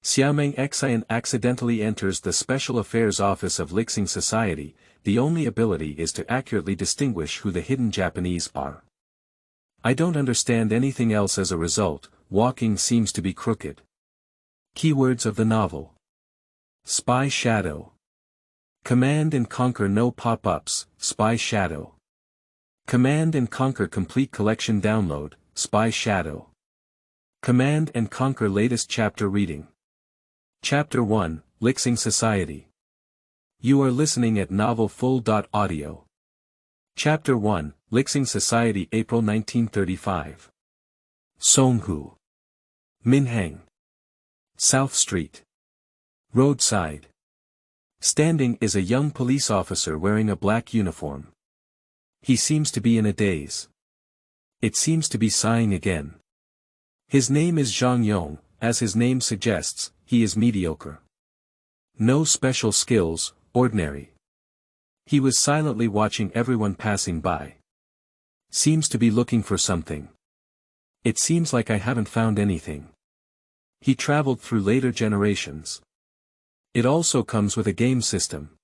Xiaomeng Xin accidentally enters the Special Affairs Office of Lixing Society. The only ability is to accurately distinguish who the hidden Japanese are. I don't understand anything else as a result. Walking seems to be crooked. Keywords of the novel. Spy Shadow. Command and Conquer no pop-ups, Spy Shadow. Command and Conquer Complete Collection Download, Spy Shadow. Command and Conquer Latest Chapter Reading. Chapter 1, Lixing Society. You are listening at novelfull.audio. Chapter 1, Lixing Society, April 1935. Songhu. Minhang. South Street. Roadside. Standing is a young police officer wearing a black uniform. He seems to be in a daze. It seems to be sighing again. His name is Zhang Yong. As his name suggests, he is mediocre. No special skills, ordinary. He was silently watching everyone passing by. Seems to be looking for something. It seems like I haven't found anything. He traveled through later generations. It also comes with a game system.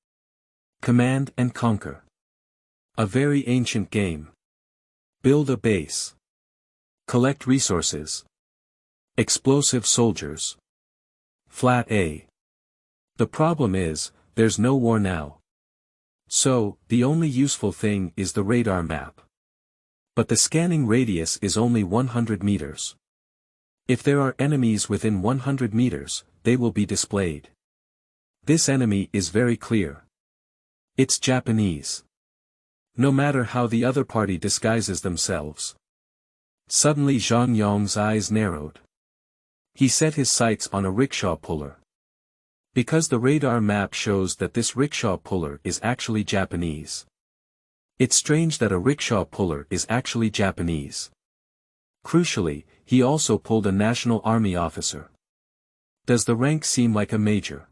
Command and Conquer. A very ancient game. Build a base. Collect resources. Explosive soldiers. Flat A. The problem is, there's no war now. So, the only useful thing is the radar map. But the scanning radius is only 100 meters. If there are enemies within 100 meters, they will be displayed. This enemy is very clear. It's Japanese. No matter how the other party disguises themselves. Suddenly Zhang Yong's eyes narrowed. He set his sights on a rickshaw puller. Because the radar map shows that this rickshaw puller is actually Japanese. It's strange that a rickshaw puller is actually Japanese. Crucially, he also pulled a National Army officer. Does the rank seem like a major?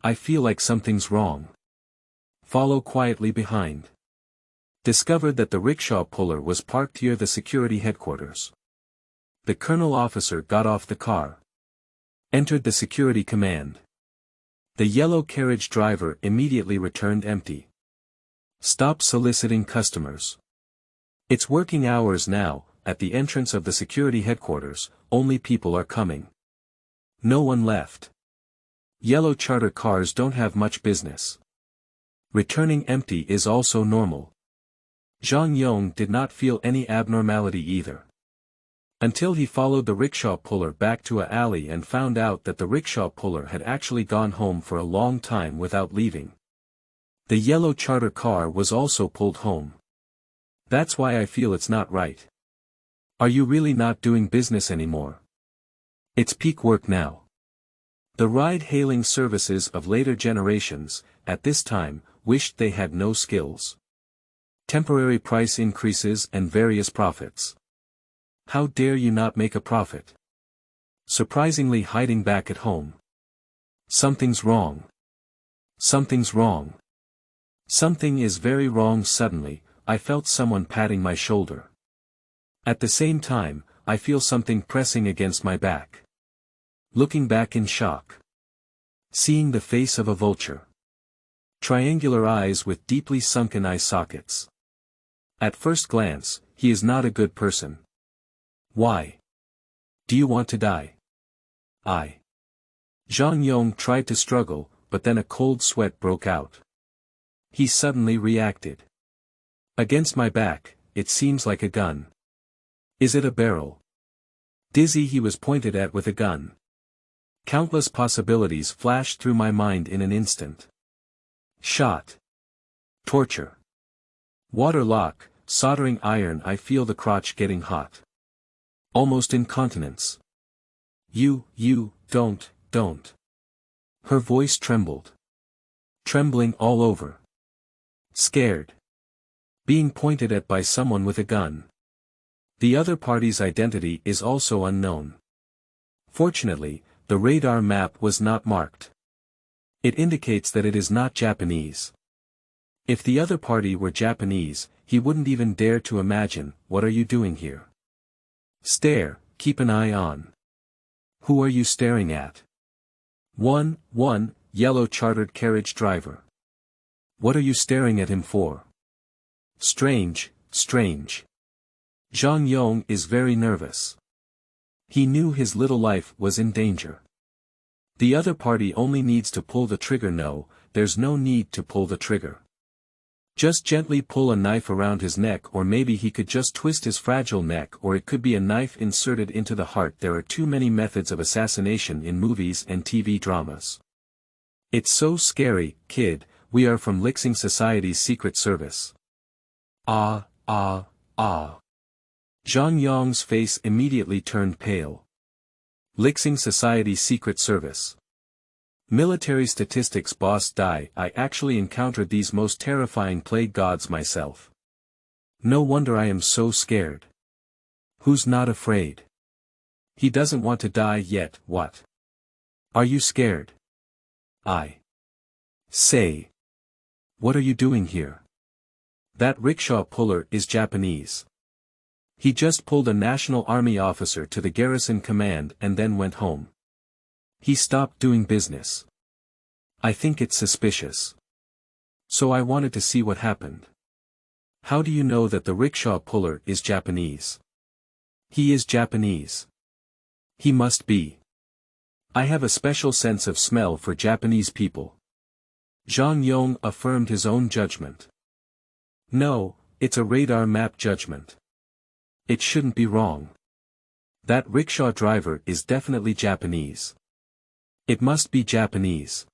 I feel like something's wrong. Follow quietly behind. Discovered that the rickshaw puller was parked near the security headquarters. The colonel officer got off the car. Entered the security command. The yellow carriage driver immediately returned empty. Stop soliciting customers. It's working hours now. At the entrance of the security headquarters, only people are coming. No one left. Yellow charter cars don't have much business. Returning empty is also normal. Zhang Yong did not feel any abnormality either. Until he followed the rickshaw puller back to an alley and found out that the rickshaw puller had actually gone home for a long time without leaving. The yellow charter car was also pulled home. That's why I feel it's not right. Are you really not doing business anymore? It's peak work now. The ride-hailing services of later generations, at this time, wished they had no skills. Temporary price increases and various profits. How dare you not make a profit? Surprisingly hiding back at home. Something's wrong. Something's wrong. Something is very wrong. Suddenly, I felt someone patting my shoulder. At the same time, I feel something pressing against my back. Looking back in shock. Seeing the face of a vulture. Triangular eyes with deeply sunken eye sockets. At first glance, he is not a good person. Why? Do you want to die? Zhang Yong tried to struggle, but then a cold sweat broke out. He suddenly reacted. Against my back, it seems like a gun. Is it a barrel? Dizzy, he was pointed at with a gun. Countless possibilities flashed through my mind in an instant. Shot. Torture. Water lock, soldering iron. I feel the crotch getting hot. Almost incontinence. You, don't. Her voice trembled. Trembling all over. Scared. Being pointed at by someone with a gun. The other party's identity is also unknown. Fortunately, the radar map was not marked. It indicates that it is not Japanese. If the other party were Japanese, he wouldn't even dare to imagine, what are you doing here? Stare, keep an eye on. Who are you staring at? 1. Yellow chartered carriage driver. What are you staring at him for? Strange, strange. Zhang Yong is very nervous. He knew his little life was in danger. The other party only needs to pull the trigger. No, there's no need to pull the trigger. Just gently pull a knife around his neck, or maybe he could just twist his fragile neck, or it could be a knife inserted into the heart. There are too many methods of assassination in movies and TV dramas. It's so scary, kid. We are from Lixing Society's secret service. Ah. Zhang Yong's face immediately turned pale. Lixing Society Secret Service. Military statistics boss. I actually encountered these most terrifying plague gods myself. No wonder I am so scared. Who's not afraid? He doesn't want to die yet. What? Are you scared? I say. What are you doing here? That rickshaw puller is Japanese. He just pulled a National Army officer to the garrison command and then went home. He stopped doing business. I think it's suspicious. So I wanted to see what happened. How do you know that the rickshaw puller is Japanese? He is Japanese. He must be. I have a special sense of smell for Japanese people. Zhang Yong affirmed his own judgment. No, it's a radar map judgment. It shouldn't be wrong. That rickshaw driver is definitely Japanese. It must be Japanese.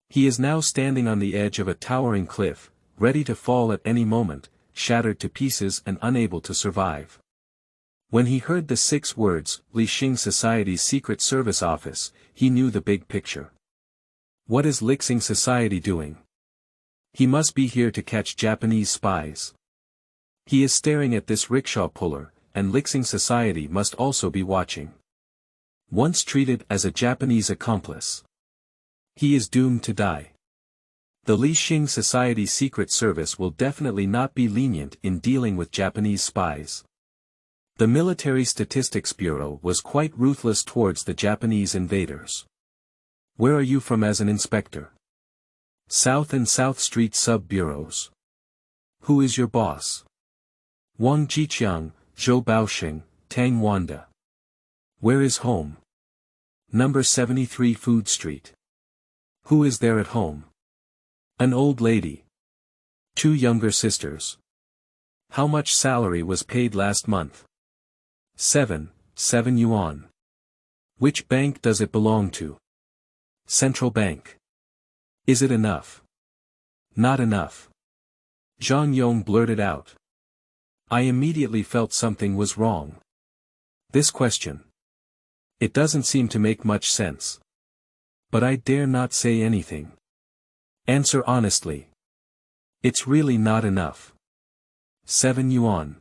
He is now standing on the edge of a towering cliff, ready to fall at any moment, shattered to pieces and unable to survive. When he heard the 6 words, Lixing Society's Secret Service Office, he knew the big picture. What is Lixing Society doing? He must be here to catch Japanese spies. He is staring at this rickshaw puller, and Lixing Society must also be watching. Once treated as a Japanese accomplice, he is doomed to die. The Lixing Society Secret Service will definitely not be lenient in dealing with Japanese spies. The Military Statistics Bureau was quite ruthless towards the Japanese invaders. Where are you from as an inspector? South and South Street Sub-Bureaus. Who is your boss? Wang Jiqiang, Zhou Baoxing, Tang Wanda. Where is home? Number 73 Food Street. Who is there at home? An old lady. 2 younger sisters. How much salary was paid last month? 7 yuan. Which bank does it belong to? Central Bank. Is it enough? Not enough. Zhang Yong blurted out. I immediately felt something was wrong. This question. It doesn't seem to make much sense. But I dare not say anything. Answer honestly. It's really not enough. 7 yuan.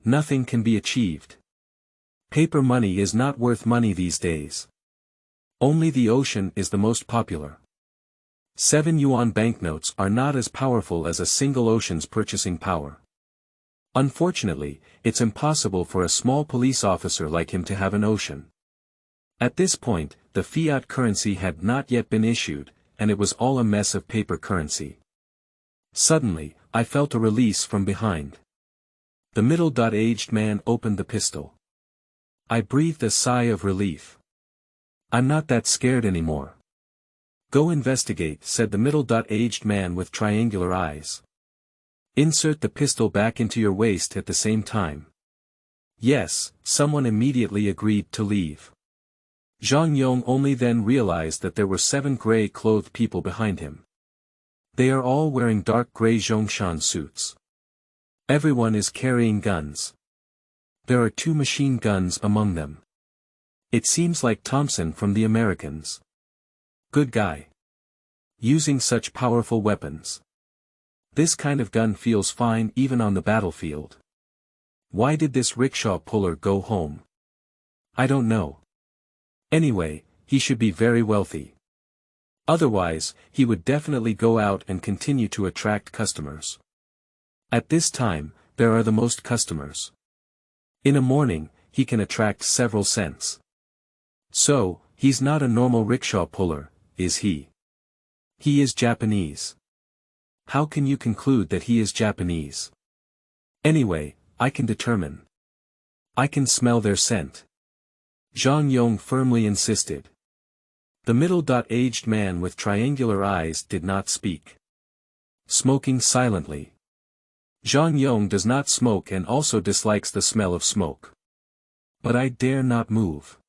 Nothing can be achieved. Paper money is not worth money these days. Only the ocean is the most popular. 7 yuan banknotes are not as powerful as a single ocean's purchasing power. Unfortunately, it's impossible for a small police officer like him to have an ocean. At this point, the fiat currency had not yet been issued, and it was all a mess of paper currency. Suddenly, I felt a release from behind. The middle-aged man opened the pistol. I breathed a sigh of relief. I'm not that scared anymore. Go investigate, said the middle-aged man with triangular eyes. Insert the pistol back into your waist at the same time. Yes, someone immediately agreed to leave. Zhang Yong only then realized that there were 7 gray-clothed people behind him. They are all wearing dark gray Zhongshan suits. Everyone is carrying guns. There are 2 machine guns among them. It seems like Thompson from the Americans. Good guy. Using such powerful weapons. This kind of gun feels fine even on the battlefield. Why did this rickshaw puller go home? I don't know. Anyway, he should be very wealthy. Otherwise, he would definitely go out and continue to attract customers. At this time, there are the most customers. In a morning, he can attract several cents. So, He's not a normal rickshaw puller, is he? He is Japanese. How can you conclude that he is Japanese? Anyway, I can determine. I can smell their scent. Xiaomeng firmly insisted. The middle-aged man with triangular eyes did not speak. Smoking silently. Xiaomeng does not smoke and also dislikes the smell of smoke. But I dare not move.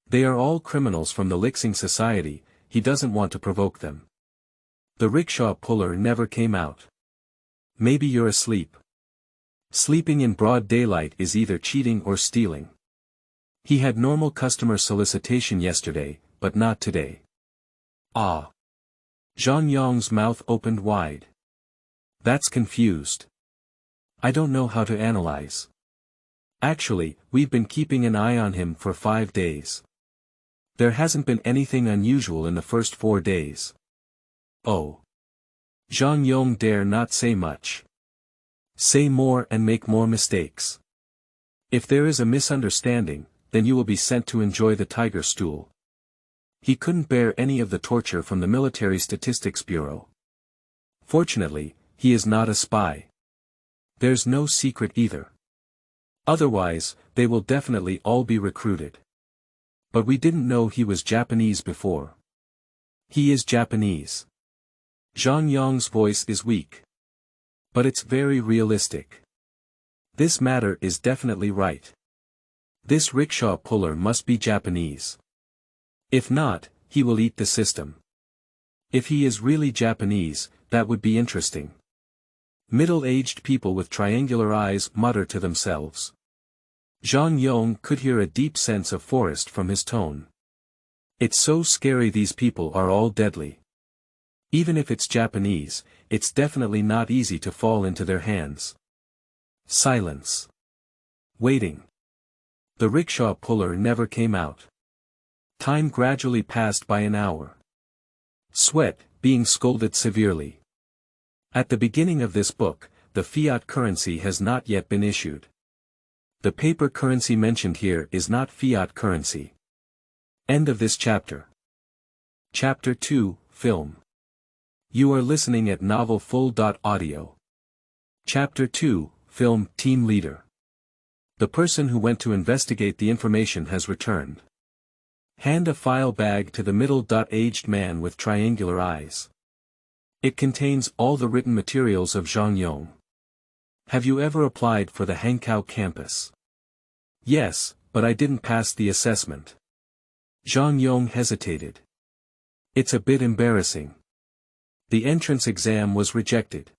They are all criminals from the Lixing Society, he doesn't want to provoke them. The rickshaw puller never came out. Maybe you're asleep. Sleeping in broad daylight is either cheating or stealing. He had normal customer solicitation yesterday, but not today. Ah. Xiaomeng's mouth opened wide. That's confused. I don't know how to analyze. Actually, we've been keeping an eye on him for 5 days. There hasn't been anything unusual in the first 4 days. Oh. Xiaomeng dare not say much. Say more and make more mistakes. If there is a misunderstanding, then you will be sent to enjoy the tiger stool. He couldn't bear any of the torture from the Military Statistics Bureau. Fortunately, he is not a spy. There's no secret either. Otherwise, they will definitely all be recruited. But we didn't know he was Japanese before. He is Japanese. Xiaomeng's voice is weak. But it's very realistic. This matter is definitely right. This rickshaw puller must be Japanese. If not, he will eat the system. If he is really Japanese, that would be interesting. Middle-aged people with triangular eyes mutter to themselves. Xiaomeng could hear a deep sense of forest from his tone. It's so scary, these people are all deadly. Even if it's Japanese, it's definitely not easy to fall into their hands. Silence. Waiting. The rickshaw puller never came out. Time gradually passed by an hour. Sweat, being scolded severely. At the beginning of this book, the fiat currency has not yet been issued. The paper currency mentioned here is not fiat currency. End of this chapter. Chapter 2, Film. You are listening at novelfull.audio. Chapter 2, Film, Team Leader. The person who went to investigate the information has returned. Hand a file bag to the middle-aged man with triangular eyes. It contains all the written materials of Xiaomeng. Have you ever applied for the Hankow campus? Yes, but I didn't pass the assessment. Xiaomeng hesitated. It's a bit embarrassing. The entrance exam was rejected.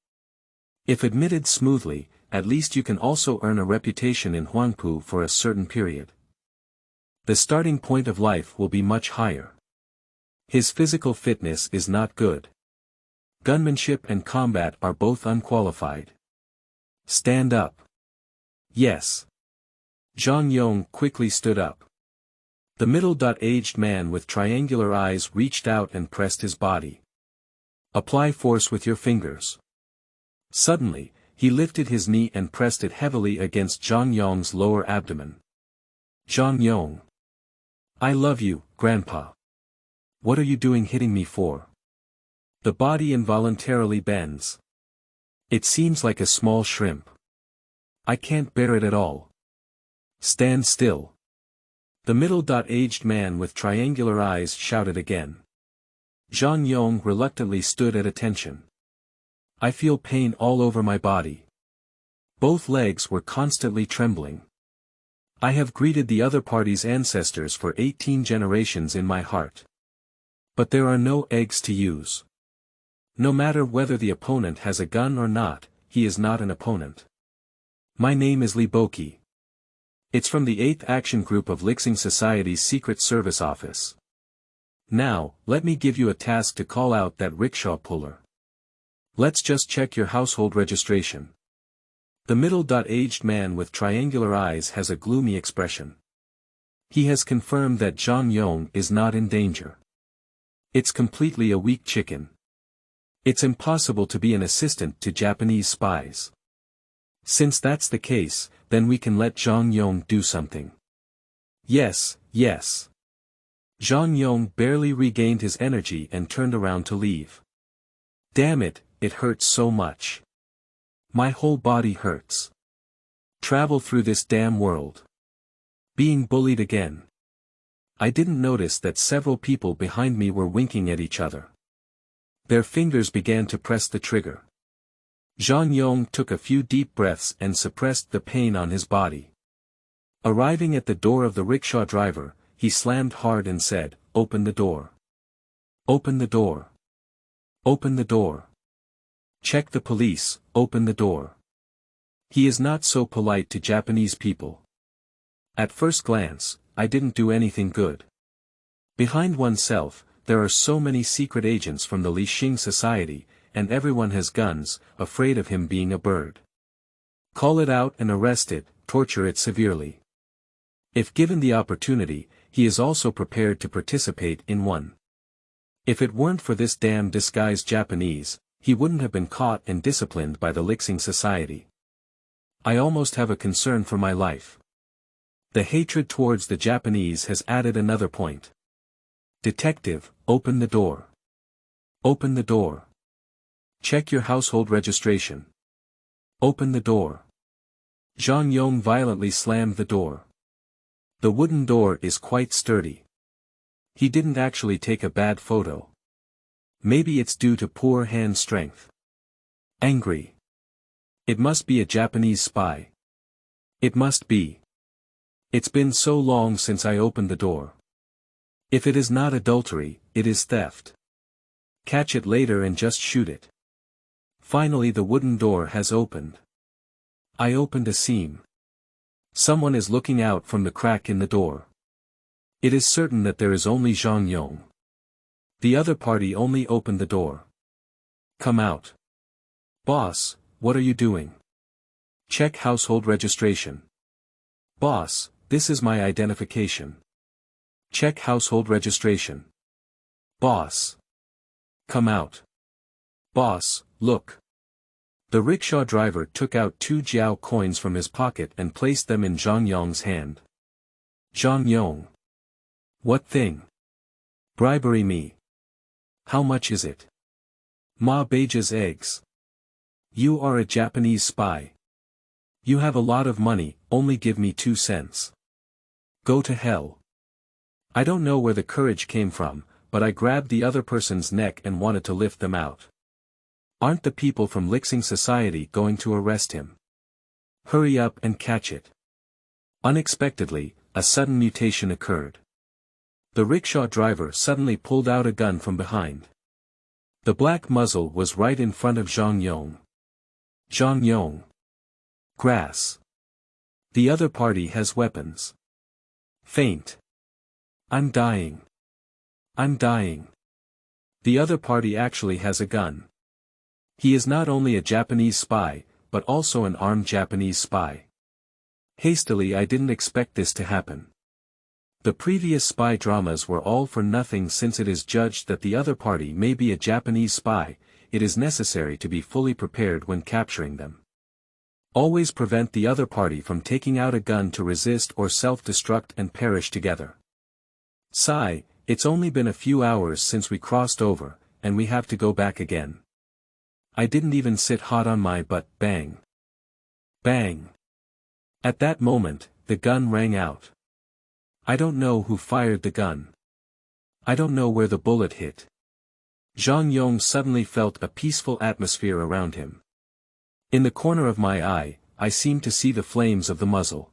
If admitted smoothly, at least you can also earn a reputation in Huangpu for a certain period. The starting point of life will be much higher. His physical fitness is not good. Gunmanship and combat are both unqualified. Stand up. Yes. Xiaomeng quickly stood up. The middle-aged man with triangular eyes reached out and pressed his body. Apply force with your fingers. Suddenly, he lifted his knee and pressed it heavily against Xiaomeng's lower abdomen. Xiaomeng. I love you, Grandpa. What are you doing hitting me for? The body involuntarily bends. It seems like a small shrimp. I can't bear it at all. Stand still. The middle-aged man with triangular eyes shouted again. Xiaomeng reluctantly stood at attention. I feel pain all over my body. Both legs were constantly trembling. I have greeted the other party's ancestors for 18 generations in my heart. But there are no eggs to use. No matter whether the opponent has a gun or not, he is not an opponent. My name is Li Boqi. It's from the 8th Action Group of Lixing Society's Secret Service Office. Now, let me give you a task to call out that rickshaw puller. Let's just check your household registration. The middle-aged man with triangular eyes has a gloomy expression. He has confirmed that Xiaomeng is not in danger. It's completely a weak chicken. It's impossible to be an assistant to Japanese spies. Since that's the case, then we can let Xiaomeng do something. Yes, yes. Zhang Yong barely regained his energy and turned around to leave. Damn it, it hurts so much. My whole body hurts. Travel through this damn world. Being bullied again. I didn't notice that several people behind me were winking at each other. Their fingers began to press the trigger. Zhang Yong took a few deep breaths and suppressed the pain on his body. Arriving at the door of the rickshaw driver, he slammed hard and said, "Open the door. Open the door. Open the door. Check the police, open the door." He is not so polite to Japanese people. At first glance, I didn't do anything good. Behind oneself, there are so many secret agents from the Lixing Society, and everyone has guns, afraid of him being a bird. Call it out and arrest it, torture it severely. If given the opportunity, he is also prepared to participate in one. If it weren't for this damn disguised Japanese, he wouldn't have been caught and disciplined by the Lixing Society. I almost have a concern for my life. The hatred towards the Japanese has added another point. Detective, open the door. Open the door. Check your household registration. Open the door. Zhang Yong violently slammed the door. The wooden door is quite sturdy. He didn't actually take a bad photo. Maybe it's due to poor hand strength. Angry. It must be a Japanese spy. It must be. It's been so long since I opened the door. If it is not adultery, it is theft. Catch it later and just shoot it. Finally the wooden door has opened. I opened a seam. Someone is looking out from the crack in the door. It is certain that there is only Zhang Yong. The other party only opened the door. Come out. Boss, what are you doing? Check household registration. Boss, this is my identification. Check household registration. Boss. Come out. Boss, look. The rickshaw driver took out 2 jiao coins from his pocket and placed them in Zhang Yong's hand. Zhang Yong. What thing? Bribery me. How much is it? Ma Beija's eggs. You are a Japanese spy. You have a lot of money, only give me 2 cents. Go to hell. I don't know where the courage came from, but I grabbed the other person's neck and wanted to lift them out. Aren't the people from Lixing Society going to arrest him? Hurry up and catch it. Unexpectedly, a sudden mutation occurred. The rickshaw driver suddenly pulled out a gun from behind. The black muzzle was right in front of Zhang Yong. Zhang Yong. Grass. The other party has weapons. Faint. I'm dying. I'm dying. The other party actually has a gun. He is not only a Japanese spy, but also an armed Japanese spy. Hastily I didn't expect this to happen. The previous spy dramas were all for nothing since it is judged that the other party may be a Japanese spy, it is necessary to be fully prepared when capturing them. Always prevent the other party from taking out a gun to resist or self-destruct and perish together. Sigh, it's only been a few hours since we crossed over, and we have to go back again. I didn't even sit hot on my butt, bang. Bang. At that moment, the gun rang out. I don't know who fired the gun. I don't know where the bullet hit. Zhang Yong suddenly felt a peaceful atmosphere around him. In the corner of my eye, I seemed to see the flames of the muzzle.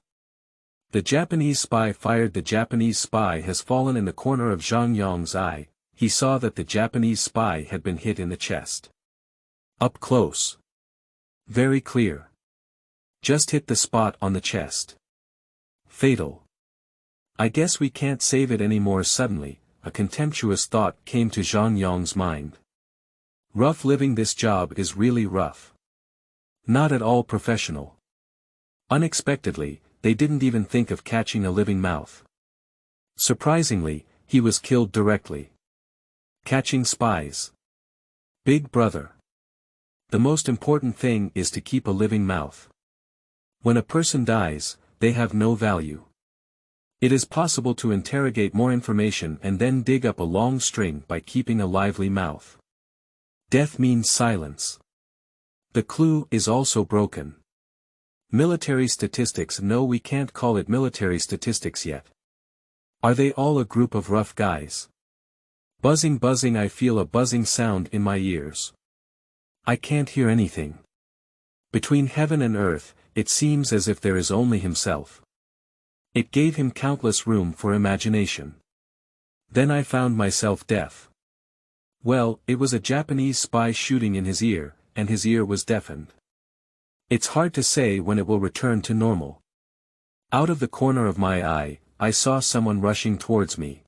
The Japanese spy fired. The Japanese spy has fallen. In the corner of Zhang Yong's eye, he saw that the Japanese spy had been hit in the chest. Up close. Very clear. Just hit the spot on the chest. Fatal. I guess we can't save it anymore. Suddenly, a contemptuous thought came to Zhang Yong's mind. Rough living. This job is really rough. Not at all professional. Unexpectedly, they didn't even think of catching a living mouth. Surprisingly, he was killed directly. Catching spies. Big brother. The most important thing is to keep a living mouth. When a person dies, they have no value. It is possible to interrogate more information and then dig up a long string by keeping a lively mouth. Death means silence. The clue is also broken. Military statistics. No, we can't call it military statistics yet. Are they all a group of rough guys? Buzzing, buzzing. I feel a buzzing sound in my ears. I can't hear anything. Between heaven and earth, it seems as if there is only himself. It gave him countless room for imagination. Then I found myself deaf. Well, it was a Japanese spy shooting in his ear, and his ear was deafened. It's hard to say when it will return to normal. Out of the corner of my eye, I saw someone rushing towards me.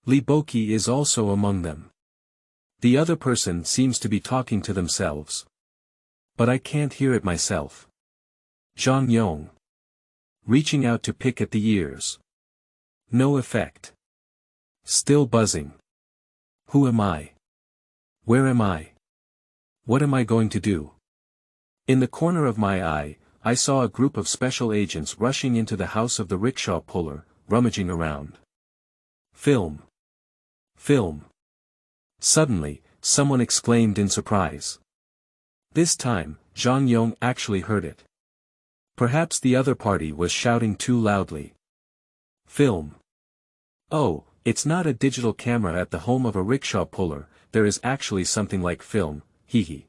Li Boqi is also among them. The other person seems to be talking to themselves. But I can't hear it myself. Zhang Yong. Reaching out to pick at the ears. No effect. Still buzzing. Who am I? Where am I? What am I going to do? In the corner of my eye, I saw a group of special agents rushing into the house of the rickshaw puller, rummaging around. Film. Film. Suddenly, someone exclaimed in surprise. This time, Zhang Yong actually heard it. Perhaps the other party was shouting too loudly. Film. Oh, it's not a digital camera at the home of a rickshaw puller, there is actually something like film, hee.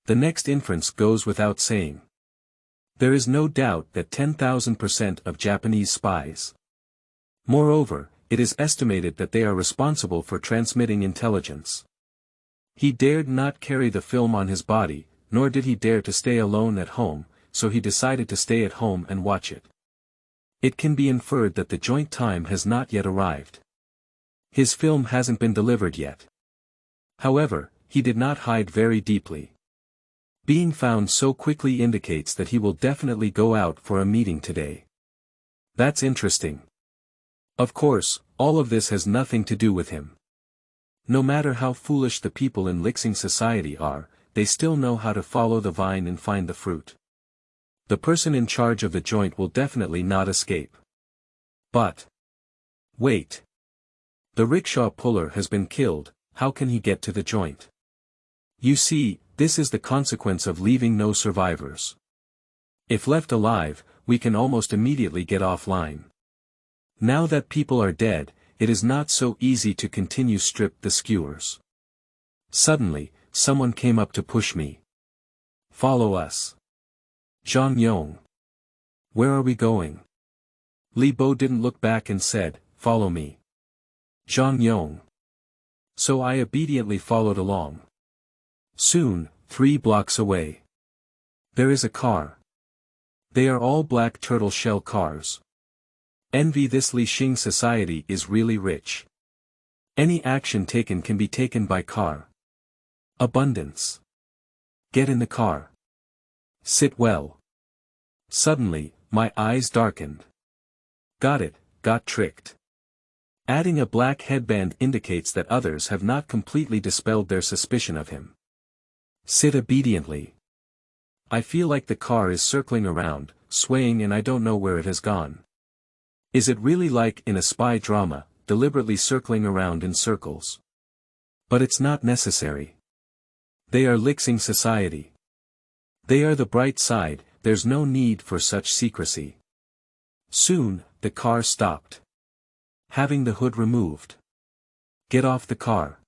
The next inference goes without saying. There is no doubt that 10,000% of Japanese spies. Moreover, it is estimated that they are responsible for transmitting intelligence. He dared not carry the film on his body, nor did he dare to stay alone at home, so he decided to stay at home and watch it. It can be inferred that the joint time has not yet arrived. His film hasn't been delivered yet. However, he did not hide very deeply. Being found so quickly indicates that he will definitely go out for a meeting today. That's interesting. Of course, all of this has nothing to do with him. No matter how foolish the people in Lixing Society are, they still know how to follow the vine and find the fruit. The person in charge of the joint will definitely not escape. But. Wait. The rickshaw puller has been killed, how can he get to the joint? You see, this is the consequence of leaving no survivors. If left alive, we can almost immediately get offline. Now that people are dead, it is not so easy to continue strip the skewers. Suddenly, someone came up to push me. Follow us. Zhang Yong. Where are we going? Li Bo didn't look back and said, follow me. Zhang Yong. So I obediently followed along. Soon, 3 blocks away. There is a car. They are all black turtle shell cars. Envy this Lixing Society is really rich. Any action taken can be taken by car. Abundance. Get in the car. Sit well. Suddenly, my eyes darkened. Got it, got tricked. Adding a black headband indicates that others have not completely dispelled their suspicion of him. Sit obediently. I feel like the car is circling around, swaying, and I don't know where it has gone. Is it really like in a spy drama, deliberately circling around in circles? But it's not necessary. They are Lixing Society. They are the bright side, there's no need for such secrecy. Soon, the car stopped. Having the hood removed. Get off the car.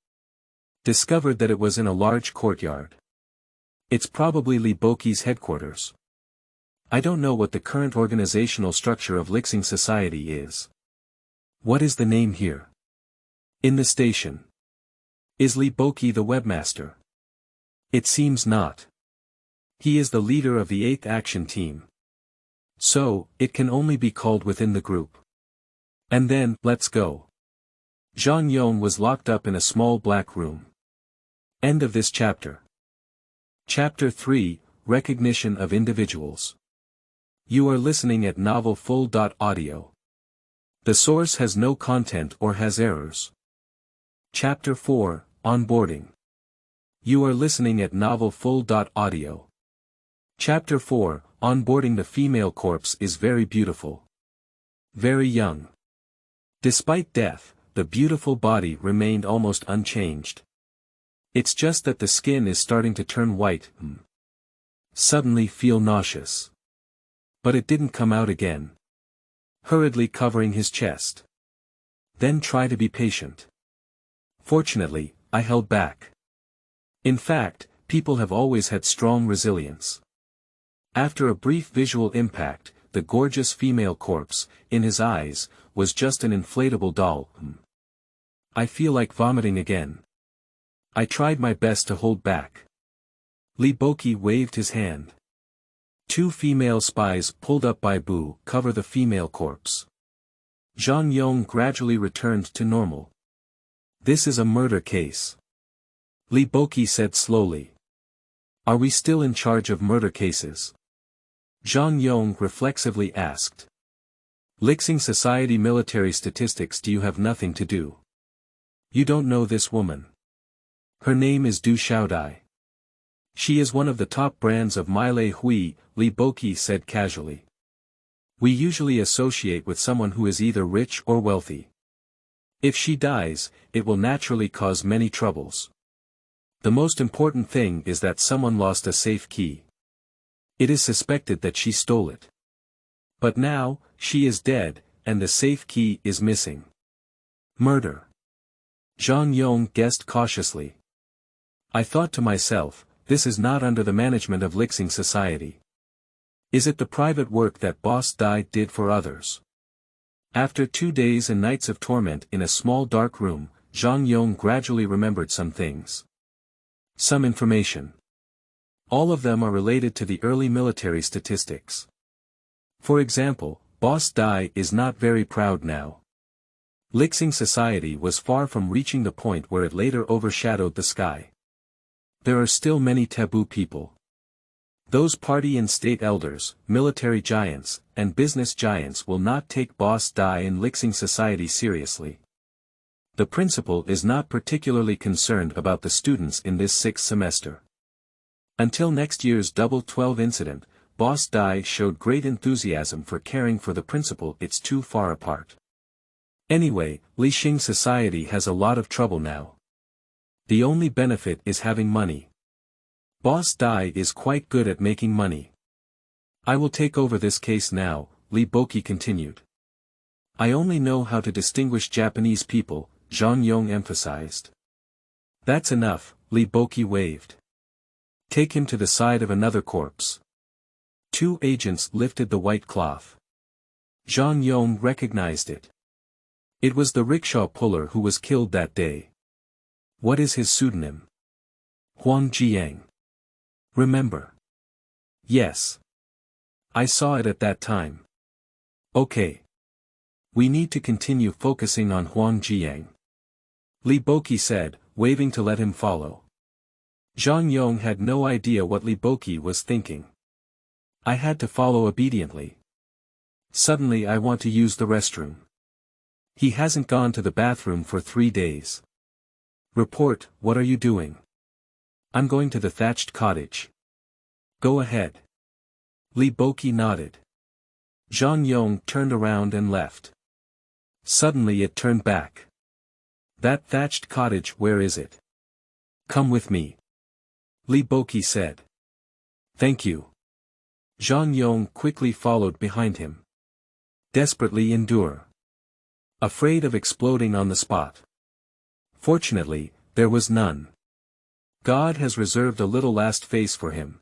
Discovered that it was in a large courtyard. It's probably Li Boqi's headquarters. I don't know what the current organizational structure of Lixing Society is. What is the name here? In the station. Is Li Boqi the webmaster? It seems not. He is the leader of the 8th Action Team. So, it can only be called within the group. And then, let's go. Zhang Yong was locked up in a small black room. End of this chapter. Chapter 3, Recognition of Individuals. You are listening at novelfull.audio. The source has no content or has errors. Chapter 4, Onboarding. You are listening at novelfull.audio. Chapter 4, Onboarding. The female corpse is very beautiful. Very young. Despite death, the beautiful body remained almost unchanged. It's just that the skin is starting to turn white. Suddenly feel nauseous. But it didn't come out again. Hurriedly covering his chest. Then try to be patient. Fortunately, I held back. In fact, people have always had strong resilience. After a brief visual impact, the gorgeous female corpse, in his eyes, was just an inflatable doll. I feel like vomiting again. I tried my best to hold back. Li Boqi waved his hand. Two female spies pulled up by Bu cover the female corpse. Zhang Yong gradually returned to normal. This is a murder case. Li Boqi said slowly. Are we still in charge of murder cases? Zhang Yong reflexively asked. Lixing Society military statistics. Do you have nothing to do? You don't know this woman. Her name is Du Xiaodai. She is one of the top brands of Milei Hui, Li Boqi said casually. We usually associate with someone who is either rich or wealthy. If she dies, it will naturally cause many troubles. The most important thing is that someone lost a safe key. It is suspected that she stole it. But now, she is dead, and the safe key is missing. Murder. Zhang Yong guessed cautiously. I thought to myself, this is not under the management of Lixing Society. Is it the private work that Boss Dai did for others? After 2 days and nights of torment in a small dark room, Zhang Yong gradually remembered some things. Some information. All of them are related to the early military statistics. For example, Boss Dai is not very proud now. Lixing Society was far from reaching the point where it later overshadowed the sky. There are still many taboo people. Those party and state elders, military giants, and business giants will not take Boss Dai and Lixing Society seriously. The principal is not particularly concerned about the students in this 6th semester. Until next year's Double 12 incident, Boss Dai showed great enthusiasm for caring for the principal. It's too far apart. Anyway, Lixing Society has a lot of trouble now. The only benefit is having money. Boss Dai is quite good at making money. I will take over this case now, Li Boqi continued. I only know how to distinguish Japanese people, Zhang Yong emphasized. That's enough, Li Boqi waved. Take him to the side of another corpse. 2 agents lifted the white cloth. Zhang Yong recognized it. It was the rickshaw puller who was killed that day. What is his pseudonym? Huang Jiang. Remember? Yes. I saw it at that time. Okay. We need to continue focusing on Huang Jiang. Li Boqi said, waving to let him follow. Zhang Yong had no idea what Li Boqi was thinking. I had to follow obediently. Suddenly I want to use the restroom. He hasn't gone to the bathroom for 3 days. Report, what are you doing? I'm going to the thatched cottage. Go ahead. Li Boqi nodded. Zhang Yong turned around and left. Suddenly it turned back. That thatched cottage, where is it? Come with me. Li Boqi said. Thank you. Zhang Yong quickly followed behind him. Desperately endure. Afraid of exploding on the spot. Fortunately, there was none. God has reserved a little last phase for him.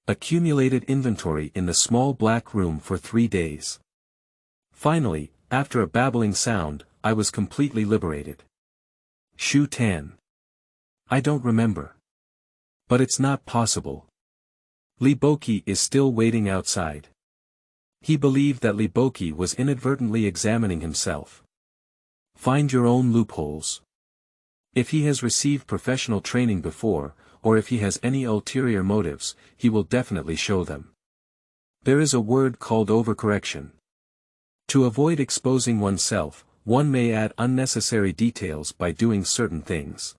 Accumulated inventory in the small black room for 3 days. Finally, after a babbling sound, I was completely liberated. Shu Tan. I don't remember. But it's not possible. Li Boqi is still waiting outside. He believed that Li Boqi was inadvertently examining himself. Find your own loopholes. If he has received professional training before, or if he has any ulterior motives, he will definitely show them. There is a word called overcorrection. To avoid exposing oneself, one may add unnecessary details by doing certain things.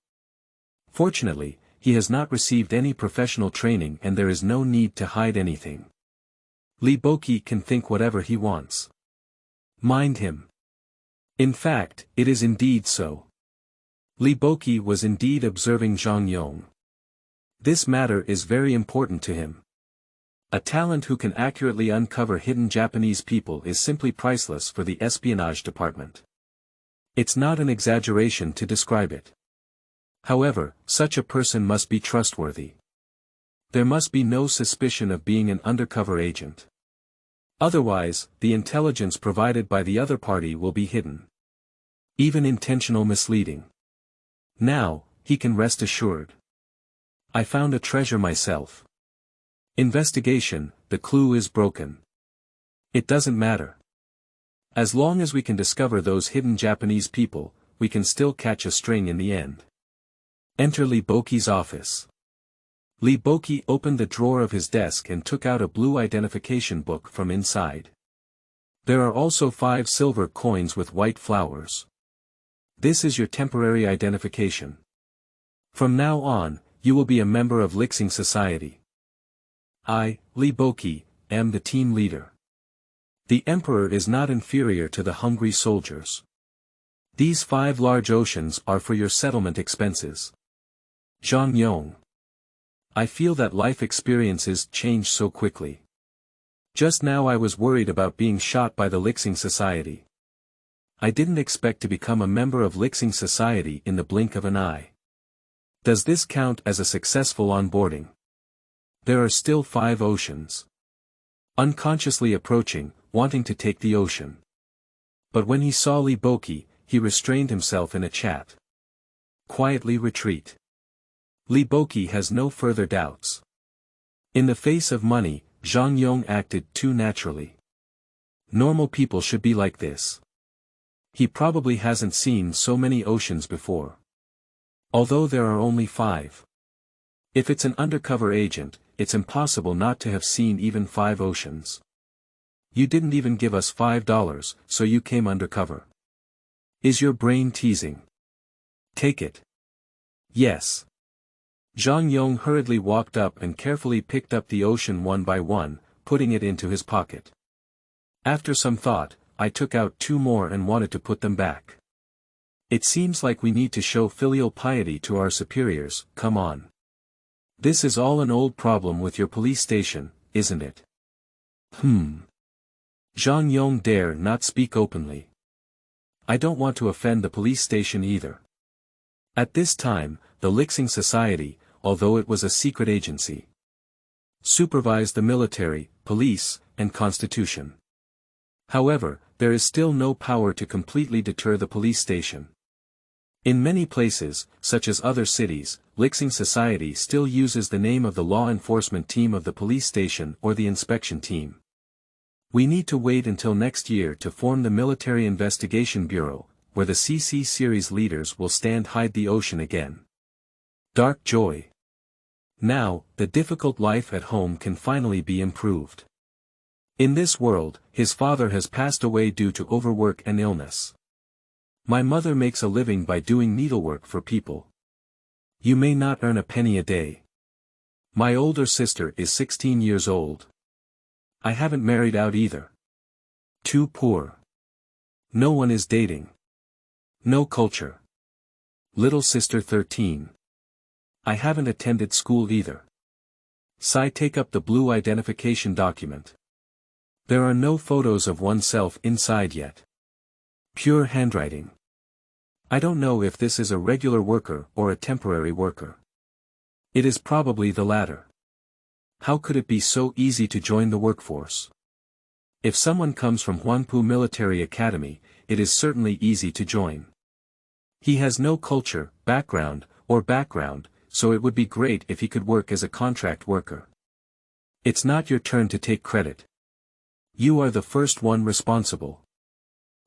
Fortunately, he has not received any professional training and there is no need to hide anything. Li Boqi can think whatever he wants. Mind him. In fact, it is indeed so. Li Boqi was indeed observing Zhang Yong. This matter is very important to him. A talent who can accurately uncover hidden Japanese people is simply priceless for the espionage department. It's not an exaggeration to describe it. However, such a person must be trustworthy. There must be no suspicion of being an undercover agent. Otherwise, the intelligence provided by the other party will be hidden. Even intentional misleading. Now, he can rest assured. I found a treasure myself. Investigation, the clue is broken. It doesn't matter. As long as we can discover those hidden Japanese people, we can still catch a string in the end. Enter Li Boqi's office. Li Boqi opened the drawer of his desk and took out a blue identification book from inside. There are also 5 silver coins with white flowers. This is your temporary identification. From now on, you will be a member of Lixing Society. I, Li Boqi, am the team leader. The Emperor is not inferior to the hungry soldiers. These 5 large oceans are for your settlement expenses. Zhang Yong. I feel that life experiences change so quickly. Just now I was worried about being shot by the Lixing Society. I didn't expect to become a member of Lixing Society in the blink of an eye. Does this count as a successful onboarding? There are still 5 oceans. Unconsciously approaching, wanting to take the ocean. But when he saw Li Boqi, he restrained himself in a chat. Quietly retreat. Li Boqi has no further doubts. In the face of money, Zhang Yong acted too naturally. Normal people should be like this. He probably hasn't seen so many oceans before. Although there are only 5. If it's an undercover agent, it's impossible not to have seen even 5 oceans. You didn't even give us $5, so you came undercover. Is your brain teasing? Take it. Yes. Zhang Yong hurriedly walked up and carefully picked up the ocean one by one, putting it into his pocket. After some thought, I took out 2 more and wanted to put them back. It seems like we need to show filial piety to our superiors, come on. This is all an old problem with your police station, isn't it? Zhang Yong dare not speak openly. I don't want to offend the police station either. At this time, the Lixing Society, although it was a secret agency, supervised the military, police, and constitution. However, there is still no power to completely deter the police station. In many places, such as other cities, Lixing Society still uses the name of the law enforcement team of the police station or the inspection team. We need to wait until next year to form the Military Investigation Bureau, where the CC series leaders will hide the ocean again. Dark joy. Now, the difficult life at home can finally be improved. In this world, his father has passed away due to overwork and illness. My mother makes a living by doing needlework for people. You may not earn a penny a day. My older sister is 16 years old. I haven't married out either. Too poor. No one is dating. No culture. Little sister 13. I haven't attended school either. Sai take up the blue identification document. There are no photos of oneself inside yet. Pure handwriting. I don't know if this is a regular worker or a temporary worker. It is probably the latter. How could it be so easy to join the workforce? If someone comes from Huanpu Military Academy, it is certainly easy to join. He has no culture, background, so it would be great if he could work as a contract worker. It's not your turn to take credit. You are the first one responsible.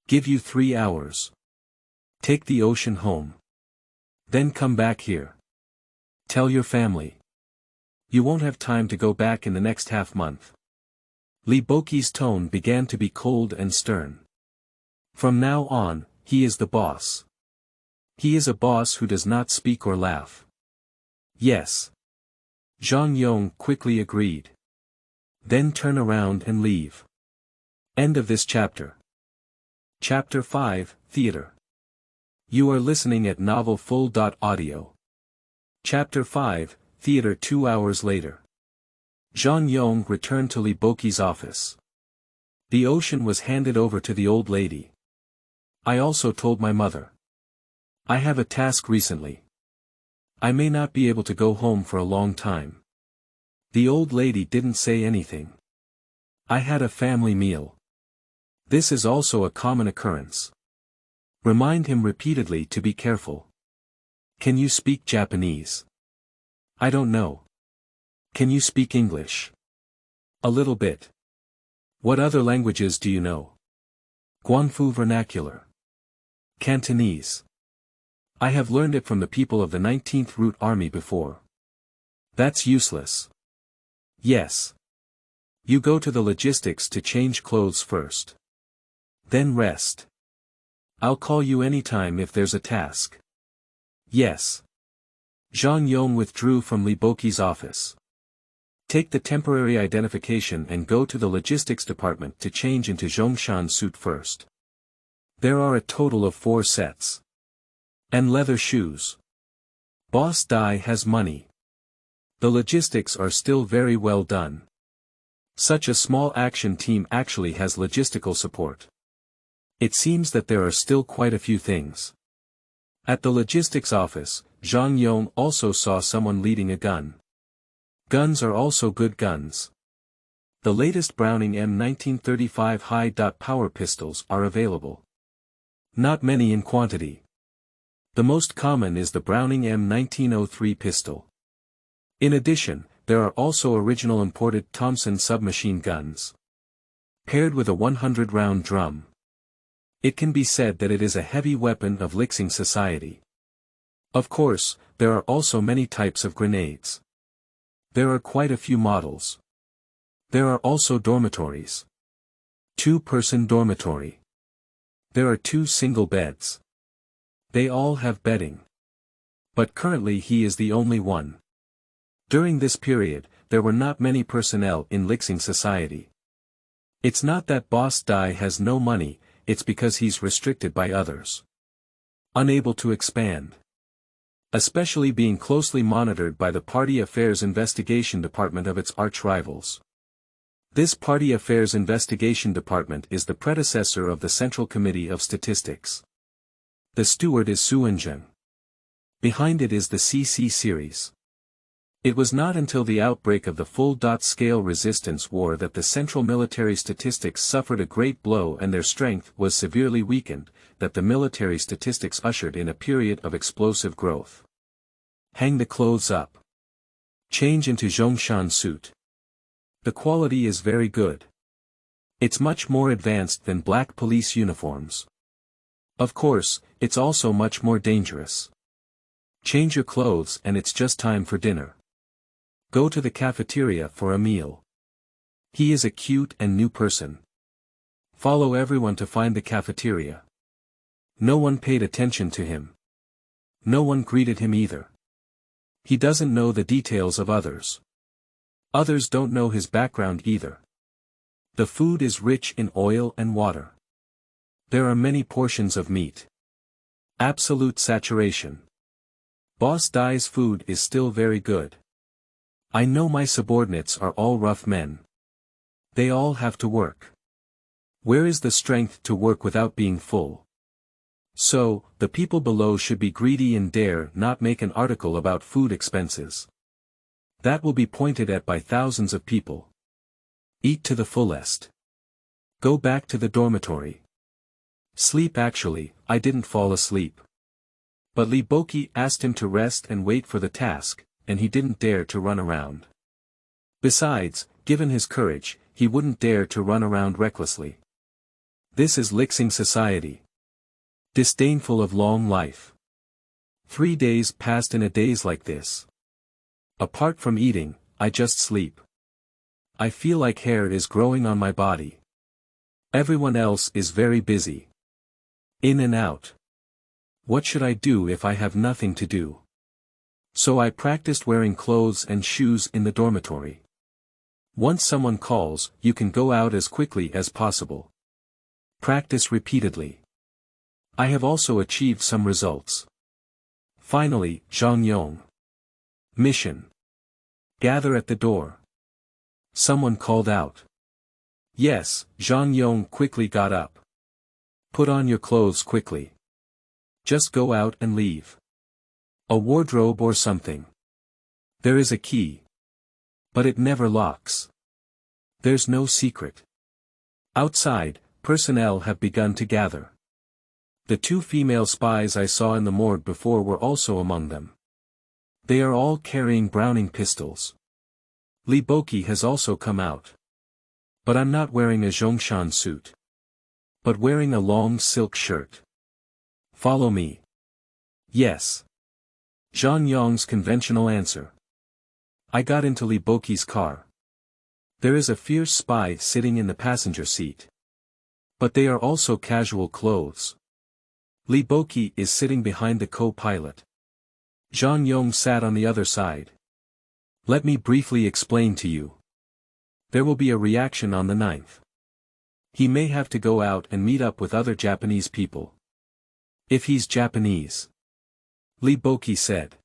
Give you 3 hours. Take the ocean home. Then come back here. Tell your family. You won't have time to go back in the next half-month. Li Boqi's tone began to be cold and stern. From now on, he is the boss. He is a boss who does not speak or laugh. Yes. Zhang Yong quickly agreed. Then turn around and leave. End of this chapter. Chapter 5, Theater. You are listening at Novel Full. Audio. Chapter 5, Theater. 2 hours later. Zhang Yong returned to Li Boqi's office. The ocean was handed over to the old lady. I also told my mother. I have a task recently. I may not be able to go home for a long time. The old lady didn't say anything. I had a family meal. This is also a common occurrence. Remind him repeatedly to be careful. Can you speak Japanese? I don't know. Can you speak English? A little bit. What other languages do you know? Guanfu vernacular. Cantonese. I have learned it from the people of the 19th Route Army before. That's useless. Yes. You go to the logistics to change clothes first. Then rest. I'll call you anytime if there's a task. Yes. Zhang Yong withdrew from Li Boqi's office. Take the temporary identification and go to the logistics department to change into Zhongshan suit first. There are a total of 4 sets. And leather shoes. Boss Dai has money. The logistics are still very well done. Such a small action team actually has logistical support. It seems that there are still quite a few things. At the logistics office, Zhang Yong also saw someone leading a gun. Guns are also good guns. The latest Browning M1935 high-power pistols are available. Not many in quantity. The most common is the Browning M1903 pistol. In addition, there are also original imported Thompson submachine guns. Paired with a 100-round drum. It can be said that it is a heavy weapon of Lixing Society. Of course, there are also many types of grenades. There are quite a few models. There are also dormitories. 2-person dormitory. There are 2 single beds. They all have bedding. But currently he is the only one. During this period, there were not many personnel in Lixing Society. It's not that Boss Dai has no money, it's because he's restricted by others. Unable to expand. Especially being closely monitored by the Party Affairs Investigation Department of its arch-rivals. This Party Affairs Investigation Department is the predecessor of the Central Committee of Statistics. The steward is Suanzheng. Behind it is the CC series. It was not until the outbreak of the full-scale resistance war that the Central Military Statistics suffered a great blow and their strength was severely weakened, that the military statistics ushered in a period of explosive growth. Hang the clothes up. Change into Zhongshan suit. The quality is very good. It's much more advanced than black police uniforms. Of course, it's also much more dangerous. Change your clothes and it's just time for dinner. Go to the cafeteria for a meal. He is a cute and new person. Follow everyone to find the cafeteria. No one paid attention to him. No one greeted him either. He doesn't know the details of others. Others don't know his background either. The food is rich in oil and water. There are many portions of meat. Absolute saturation. Boss Dai's food is still very good. I know my subordinates are all rough men. They all have to work. Where is the strength to work without being full? So, the people below should be greedy and dare not make an article about food expenses. That will be pointed at by thousands of people. Eat to the fullest. Go back to the dormitory. Sleep actually, I didn't fall asleep. But Li Boqi asked him to rest and wait for the task, and he didn't dare to run around. Besides, given his courage, he wouldn't dare to run around recklessly. This is Lixing Society. Disdainful of long life. 3 days passed in a daze like this. Apart from eating, I just sleep. I feel like hair is growing on my body. Everyone else is very busy. In and out. What should I do if I have nothing to do? So I practiced wearing clothes and shoes in the dormitory. Once someone calls, you can go out as quickly as possible. Practice repeatedly. I have also achieved some results. Finally, Zhang Yong. Mission. Gather at the door. Someone called out. Yes, Zhang Yong quickly got up. Put on your clothes quickly. Just go out and leave. A wardrobe or something. There is a key. But it never locks. There's no secret. Outside, personnel have begun to gather. The 2 female spies I saw in the morgue before were also among them. They are all carrying Browning pistols. Li Boqi has also come out. But I'm not wearing a Zhongshan suit. But wearing a long silk shirt. Follow me. Yes. Zhang Yong's conventional answer. I got into Li Boqi's car. There is a fierce spy sitting in the passenger seat. But they are also casual clothes. Li Boqi is sitting behind the co-pilot. Zhang Yong sat on the other side. Let me briefly explain to you. There will be a reaction on the 9th. He may have to go out and meet up with other Japanese people. If he's Japanese. Li Boqi said.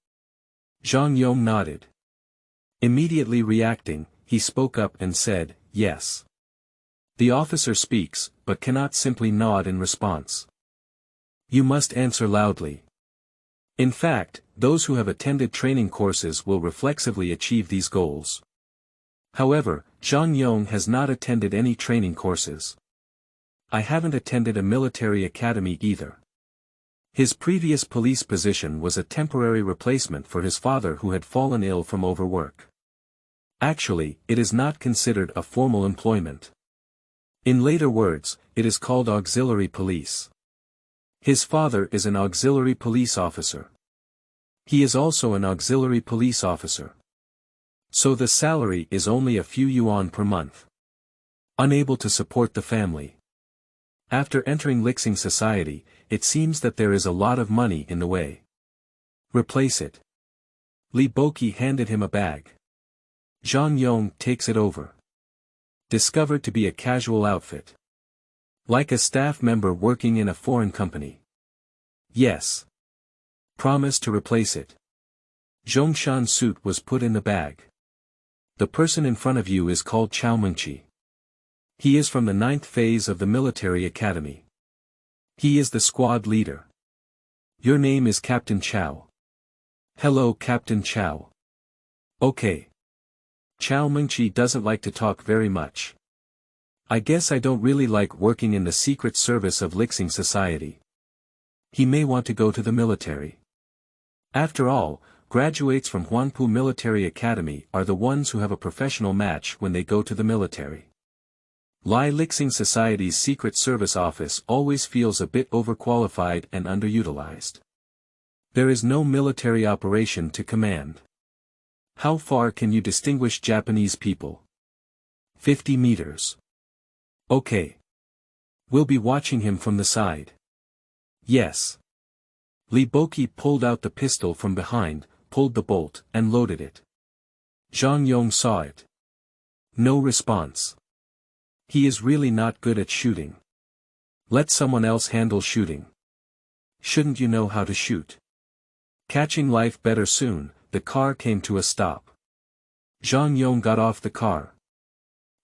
Zhang Yong nodded. Immediately reacting, he spoke up and said, yes. The officer speaks, but cannot simply nod in response. You must answer loudly. In fact, those who have attended training courses will reflexively achieve these goals. However, Zhang Yong has not attended any training courses. I haven't attended a military academy either. His previous police position was a temporary replacement for his father who had fallen ill from overwork. Actually, it is not considered a formal employment. In later words, it is called auxiliary police. His father is an auxiliary police officer. He is also an auxiliary police officer. So the salary is only a few yuan per month. Unable to support the family. After entering Lixing Society, it seems that there is a lot of money in the way. Replace it. Li Boqi handed him a bag. Zhang Yong takes it over. Discovered to be a casual outfit. Like a staff member working in a foreign company. Yes. Promise to replace it. Zhongshan suit was put in the bag. The person in front of you is called Xiaomeng Xin. He is from the 9th phase of the military academy. He is the squad leader. Your name is Captain Chow. Hello Captain Chow. Okay. Xiaomeng Xin doesn't like to talk very much. I guess I don't really like working in the secret service of Lixing Society. He may want to go to the military. After all, graduates from Huanpu Military Academy are the ones who have a professional match when they go to the military. Lixing Society's Secret Service office always feels a bit overqualified and underutilized. There is no military operation to command. How far can you distinguish Japanese people? 50 meters. Okay. We'll be watching him from the side. Yes. Li Boqi pulled out the pistol from behind, pulled the bolt, and loaded it. Zhang Yong saw it. No response. He is really not good at shooting. Let someone else handle shooting. Shouldn't you know how to shoot? Catching life better soon, the car came to a stop. Zhang Yong got off the car.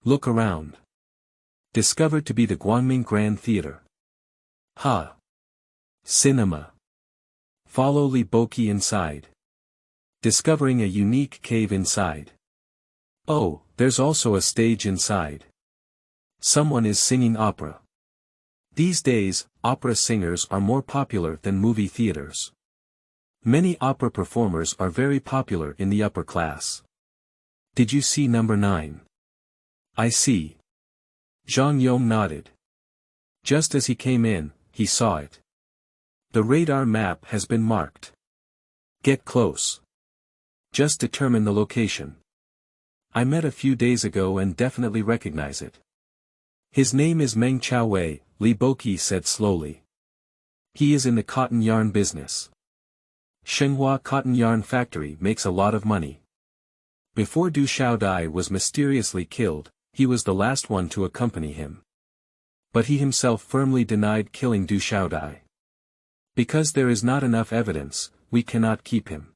Look around. Discovered to be the Guangming Grand Theater. Ha! Cinema. Follow Li Boqi inside. Discovering a unique cave inside. Oh, there's also a stage inside. Someone is singing opera. These days, opera singers are more popular than movie theaters. Many opera performers are very popular in the upper class. Did you see number 9? I see. Zhang Yong nodded. Just as he came in, he saw it. The radar map has been marked. Get close. Just determine the location. I met a few days ago and definitely recognize it. His name is Meng Chaowei, Li Boqi said slowly. He is in the cotton yarn business. Shenhua Cotton Yarn Factory makes a lot of money. Before Du Xiaodai was mysteriously killed, he was the last one to accompany him. But he himself firmly denied killing Du Xiaodai. Because there is not enough evidence, we cannot keep him.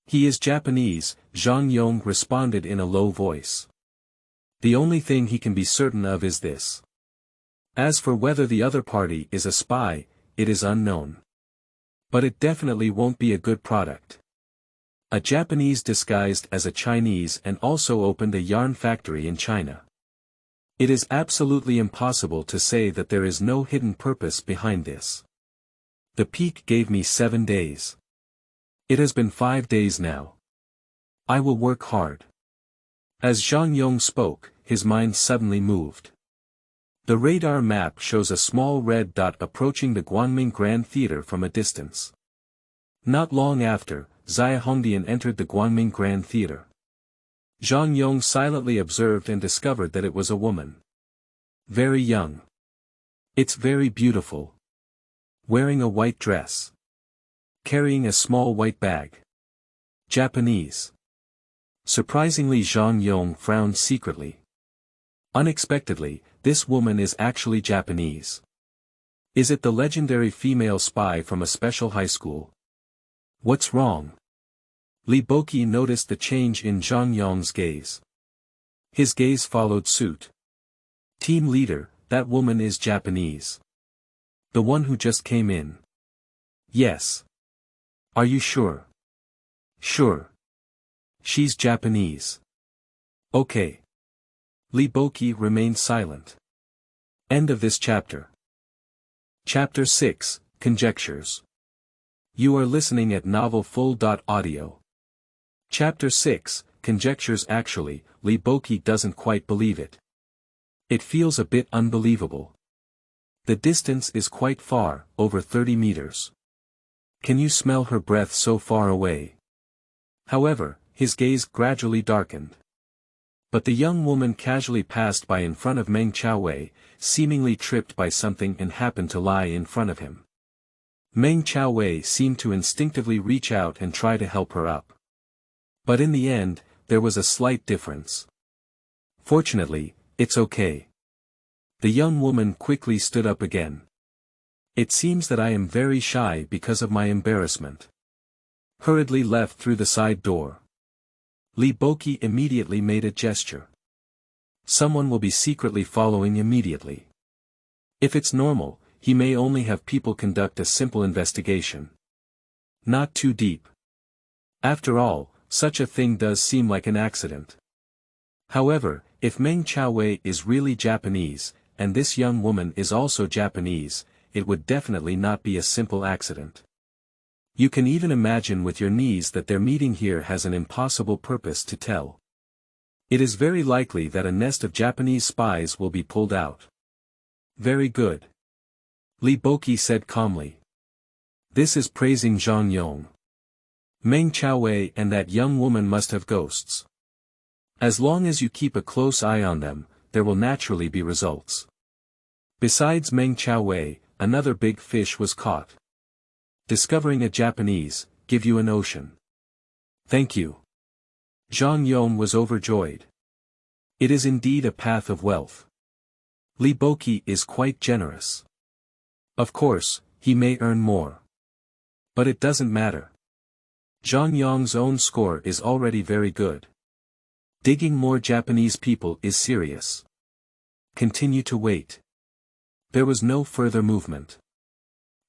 He is Japanese, Zhang Yong responded in a low voice. The only thing he can be certain of is this. As for whether the other party is a spy, it is unknown. But it definitely won't be a good product. A Japanese disguised as a Chinese and also opened a yarn factory in China. It is absolutely impossible to say that there is no hidden purpose behind this. The peak gave me 7 days. It has been 5 days now. I will work hard. As Zhang Yong spoke, his mind suddenly moved. The radar map shows a small red dot approaching the Guangming Grand Theater from a distance. Not long after, Xia Hongdian entered the Guangming Grand Theater. Zhang Yong silently observed and discovered that it was a woman. Very young. It's very beautiful. Wearing a white dress. Carrying a small white bag. Japanese. Surprisingly, Zhang Yong frowned secretly. Unexpectedly, this woman is actually Japanese. Is it the legendary female spy from a special high school? What's wrong? Li Boqi noticed the change in Zhang Yong's gaze. His gaze followed suit. Team leader, that woman is Japanese. The one who just came in. Yes. Are you sure? Sure. She's Japanese. Okay. Li Boqi remained silent. End of this chapter. Chapter 6, Conjectures. You are listening at novelfull.audio. Chapter 6, Conjectures. Actually, Li Boqi doesn't quite believe it. It feels a bit unbelievable. The distance is quite far, over 30 meters. Can you smell her breath so far away? However, his gaze gradually darkened. But the young woman casually passed by in front of Meng Qiaowei, seemingly tripped by something and happened to lie in front of him. Meng Qiaowei seemed to instinctively reach out and try to help her up. But in the end, there was a slight difference. Fortunately, it's okay. The young woman quickly stood up again. It seems that I am very shy because of my embarrassment. Hurriedly left through the side door. Li Boqi immediately made a gesture. Someone will be secretly following immediately. If it's normal, he may only have people conduct a simple investigation. Not too deep. After all, such a thing does seem like an accident. However, if Meng Qiaowei is really Japanese, and this young woman is also Japanese, it would definitely not be a simple accident. You can even imagine with your knees that their meeting here has an impossible purpose to tell. It is very likely that a nest of Japanese spies will be pulled out. Very good. Li Boqi said calmly. This is praising Zhang Yong. Meng Qiaowei and that young woman must have ghosts. As long as you keep a close eye on them, there will naturally be results. Besides Meng Qiaowei, another big fish was caught. Discovering a Japanese, give you an ocean. Thank you. Zhang Yong was overjoyed. It is indeed a path of wealth. Li Boqi is quite generous. Of course, he may earn more. But it doesn't matter. Zhang Yong's own score is already very good. Digging more Japanese people is serious. Continue to wait. There was no further movement.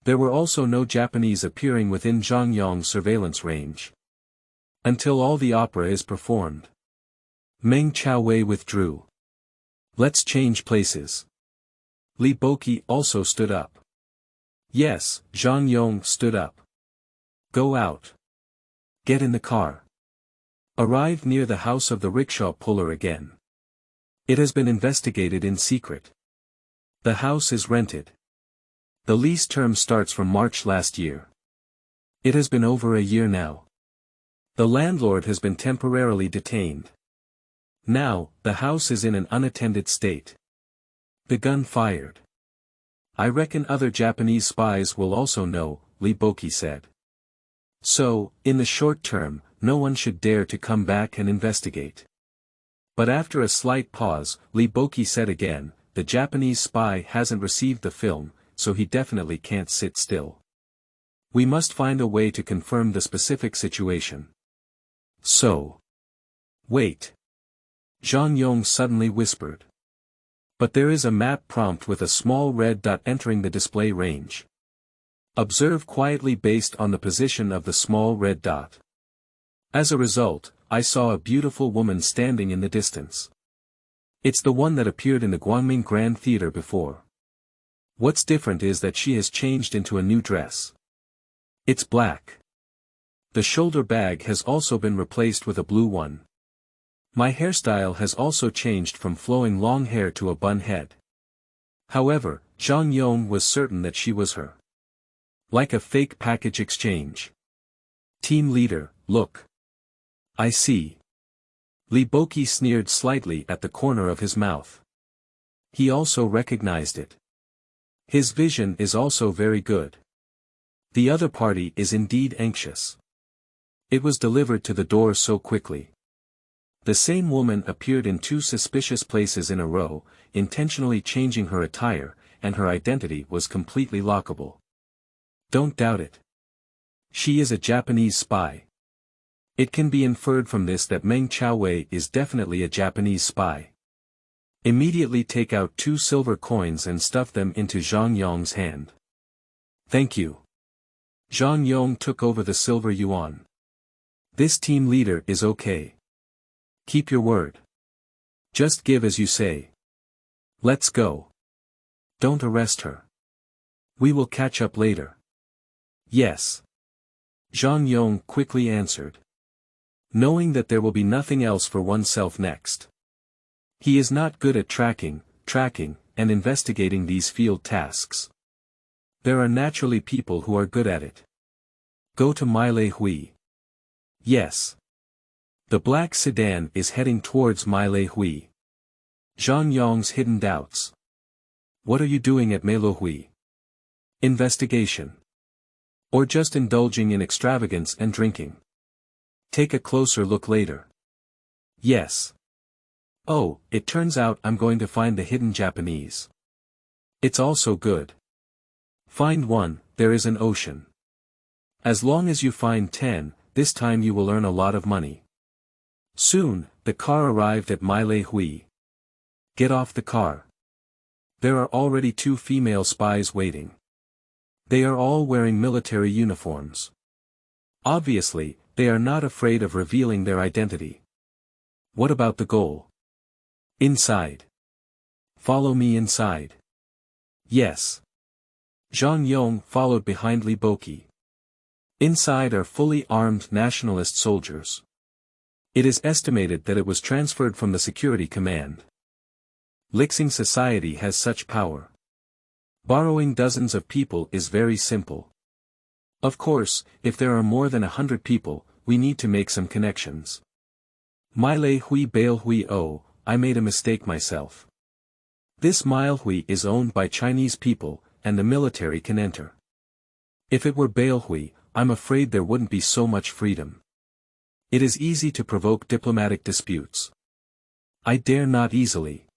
There were also no Japanese appearing within Zhang Yong's surveillance range. Until all the opera is performed. Meng Qiaowei withdrew. Let's change places. Li Boqi also stood up. Yes, Zhang Yong stood up. Go out. Get in the car. Arrived near the house of the rickshaw puller again. It has been investigated in secret. The house is rented. The lease term starts from March last year. It has been over a year now. The landlord has been temporarily detained. Now, the house is in an unattended state. The gun fired. I reckon other Japanese spies will also know, Li Boqi said. So, in the short term, no one should dare to come back and investigate. But after a slight pause, Li Boqi said again, the Japanese spy hasn't received the film, so he definitely can't sit still. We must find a way to confirm the specific situation. So. Wait. Zhang Yong suddenly whispered. But there is a map prompt with a small red dot entering the display range. Observe quietly based on the position of the small red dot. As a result, I saw a beautiful woman standing in the distance. It's the one that appeared in the Guangming Grand Theater before. What's different is that she has changed into a new dress. It's black. The shoulder bag has also been replaced with a blue one. My hairstyle has also changed from flowing long hair to a bun head. However, Zhang Yong was certain that she was her. Like a fake package exchange. Team leader, look. I see. Li Boqi sneered slightly at the corner of his mouth. He also recognized it. His vision is also very good. The other party is indeed anxious. It was delivered to the door so quickly. The same woman appeared in 2 suspicious places in a row, intentionally changing her attire, and her identity was completely lockable. Don't doubt it. She is a Japanese spy. It can be inferred from this that Meng Chaowei is definitely a Japanese spy. Immediately take out 2 silver coins and stuff them into Zhang Yong's hand. Thank you. Zhang Yong took over the silver yuan. This team leader is okay. Keep your word. Just give as you say. Let's go. Don't arrest her. We will catch up later. Yes. Zhang Yong quickly answered. Knowing that there will be nothing else for oneself next. He is not good at tracking, and investigating these field tasks. There are naturally people who are good at it. Go to Mailei Hui. Yes. The black sedan is heading towards Mailei Hui. Zhang Yong's hidden doubts. What are you doing at Mailei Hui? Investigation. Or just indulging in extravagance and drinking? Take a closer look later. Yes. Oh, it turns out I'm going to find the hidden Japanese. It's also good. Find one, there is an ocean. As long as you find 10, this time you will earn a lot of money. Soon, the car arrived at Mailei Hui. Get off the car. There are already 2 female spies waiting. They are all wearing military uniforms. Obviously, they are not afraid of revealing their identity. What about the goal? Inside. Follow me inside. Yes. Zhang Yong followed behind Li Boqi. Inside are fully armed nationalist soldiers. It is estimated that it was transferred from the security command. Lixing Society has such power. Borrowing dozens of people is very simple. Of course, if there are more than 100 people, we need to make some connections. Mailei Hui Bail Hui Oh, I made a mistake myself. This Mailei Hui is owned by Chinese people, and the military can enter. If it were Bail Hui, I'm afraid there wouldn't be so much freedom. It is easy to provoke diplomatic disputes. I dare not easily.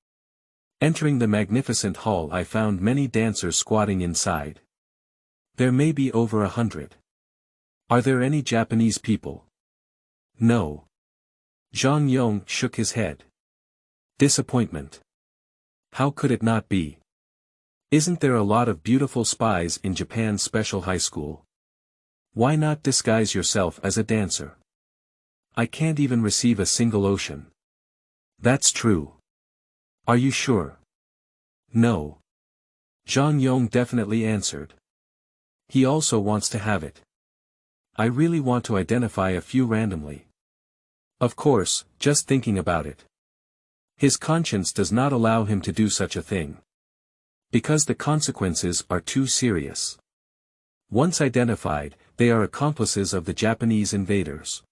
Entering the magnificent hall, I found many dancers squatting inside. There may be over 100. Are there any Japanese people? No. Zhang Yong shook his head. Disappointment. How could it not be? Isn't there a lot of beautiful spies in Japan's special high school? Why not disguise yourself as a dancer? I can't even receive a single ocean. That's true. Are you sure? No. Zhang Yong definitely answered. He also wants to have it. I really want to identify a few randomly. Of course, just thinking about it. His conscience does not allow him to do such a thing. Because the consequences are too serious. Once identified, they are accomplices of the Japanese invaders.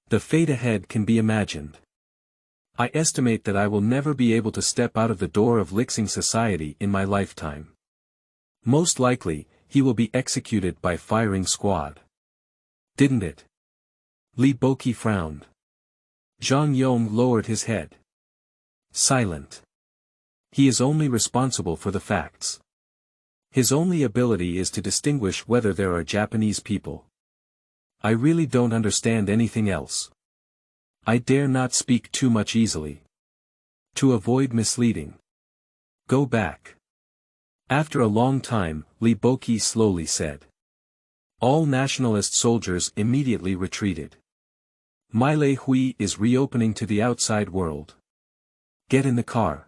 The fate ahead can be imagined. I estimate that I will never be able to step out of the door of Lixing Society in my lifetime. Most likely, he will be executed by firing squad. Didn't it? Li Boqi frowned. Zhang Yong lowered his head. Silent. He is only responsible for the facts. His only ability is to distinguish whether there are Japanese people. I really don't understand anything else. I dare not speak too much easily. To avoid misleading. Go back. After a long time, Li Boqi slowly said. All nationalist soldiers immediately retreated. Maile Hui is reopening to the outside world. Get in the car.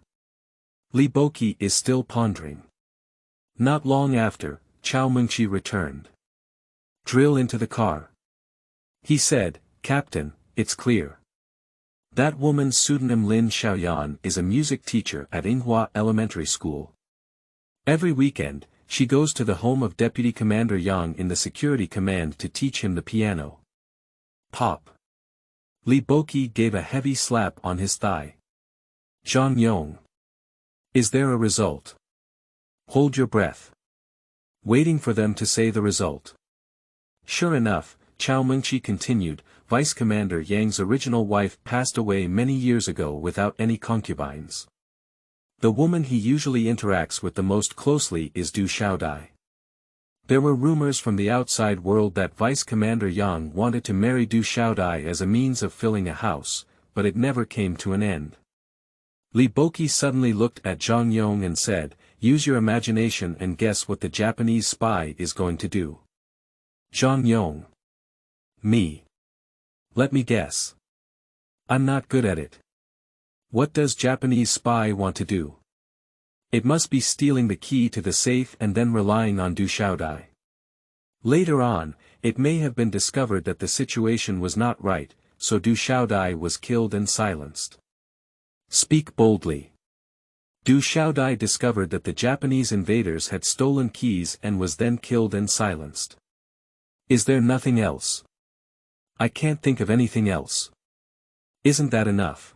Li Boqi is still pondering. Not long after, Xiaomeng Xin returned. Drill into the car. He said, Captain, it's clear. That woman's pseudonym Lin Xiaoyan is a music teacher at Yinghua Elementary School. Every weekend, she goes to the home of Deputy Commander Yang in the Security Command to teach him the piano. Pop. Li Boqi gave a heavy slap on his thigh. Zhang Yong. Is there a result? Hold your breath. Waiting for them to say the result. Sure enough, Xiaomeng Xin continued, Vice Commander Yang's original wife passed away many years ago without any concubines. The woman he usually interacts with the most closely is Du Xiaodai. There were rumors from the outside world that Vice Commander Yang wanted to marry Du Xiaodai as a means of filling a house, but it never came to an end. Li Boqi suddenly looked at Zhang Yong and said, use your imagination and guess what the Japanese spy is going to do. Zhang Yong. Me. Let me guess. I'm not good at it. What does Japanese spy want to do? It must be stealing the key to the safe and then relying on Du Xiaodai. Later on, it may have been discovered that the situation was not right, so Du Xiaodai was killed and silenced. Speak boldly. Du Xiaodai discovered that the Japanese invaders had stolen keys and was then killed and silenced. Is there nothing else? I can't think of anything else. Isn't that enough?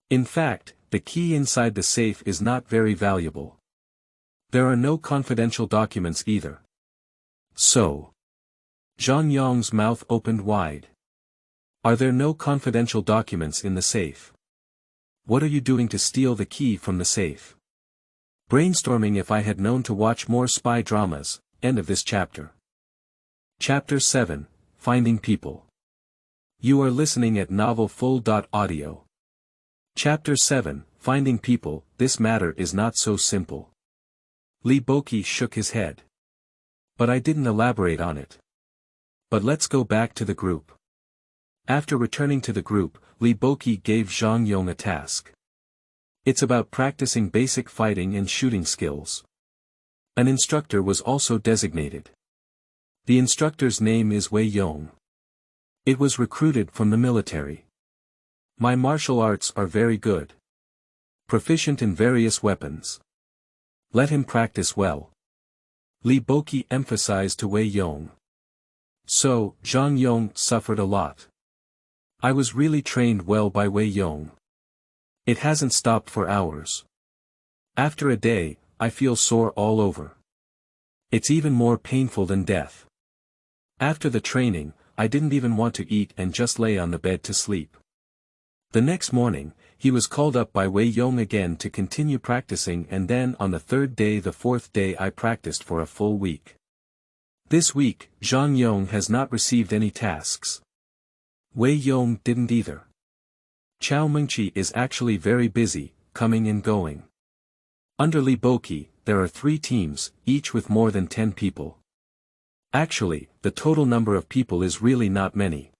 In fact, the key inside the safe is not very valuable. There are no confidential documents either. So. Zhang Yong's mouth opened wide. Are there no confidential documents in the safe? What are you doing to steal the key from the safe? Brainstorming if I had known to watch more spy dramas. End of this chapter. Chapter 7, Finding People. You are listening at novelfull.audio. Chapter 7, Finding People. This matter is not so simple. Li Boqi shook his head. But I didn't elaborate on it. But let's go back to the group. After returning to the group, Li Boqi gave Zhang Yong a task. It's about practicing basic fighting and shooting skills. An instructor was also designated. The instructor's name is Wei Yong. It was recruited from the military. My martial arts are very good. Proficient in various weapons. Let him practice well. Li Boqi emphasized to Wei Yong. So, Zhang Yong suffered a lot. I was really trained well by Wei Yong. It hasn't stopped for hours. After a day, I feel sore all over. It's even more painful than death. After the training, I didn't even want to eat and just lay on the bed to sleep. The next morning, he was called up by Wei Yong again to continue practicing, and then on the third day, the fourth day, I practiced for a full week. This week, Zhang Yong has not received any tasks. Wei Yong didn't either. Xiaomeng Xin is actually very busy, coming and going. Under Li Boqi, there are 3 teams, each with more than 10 people. Actually, the total number of people is really not many.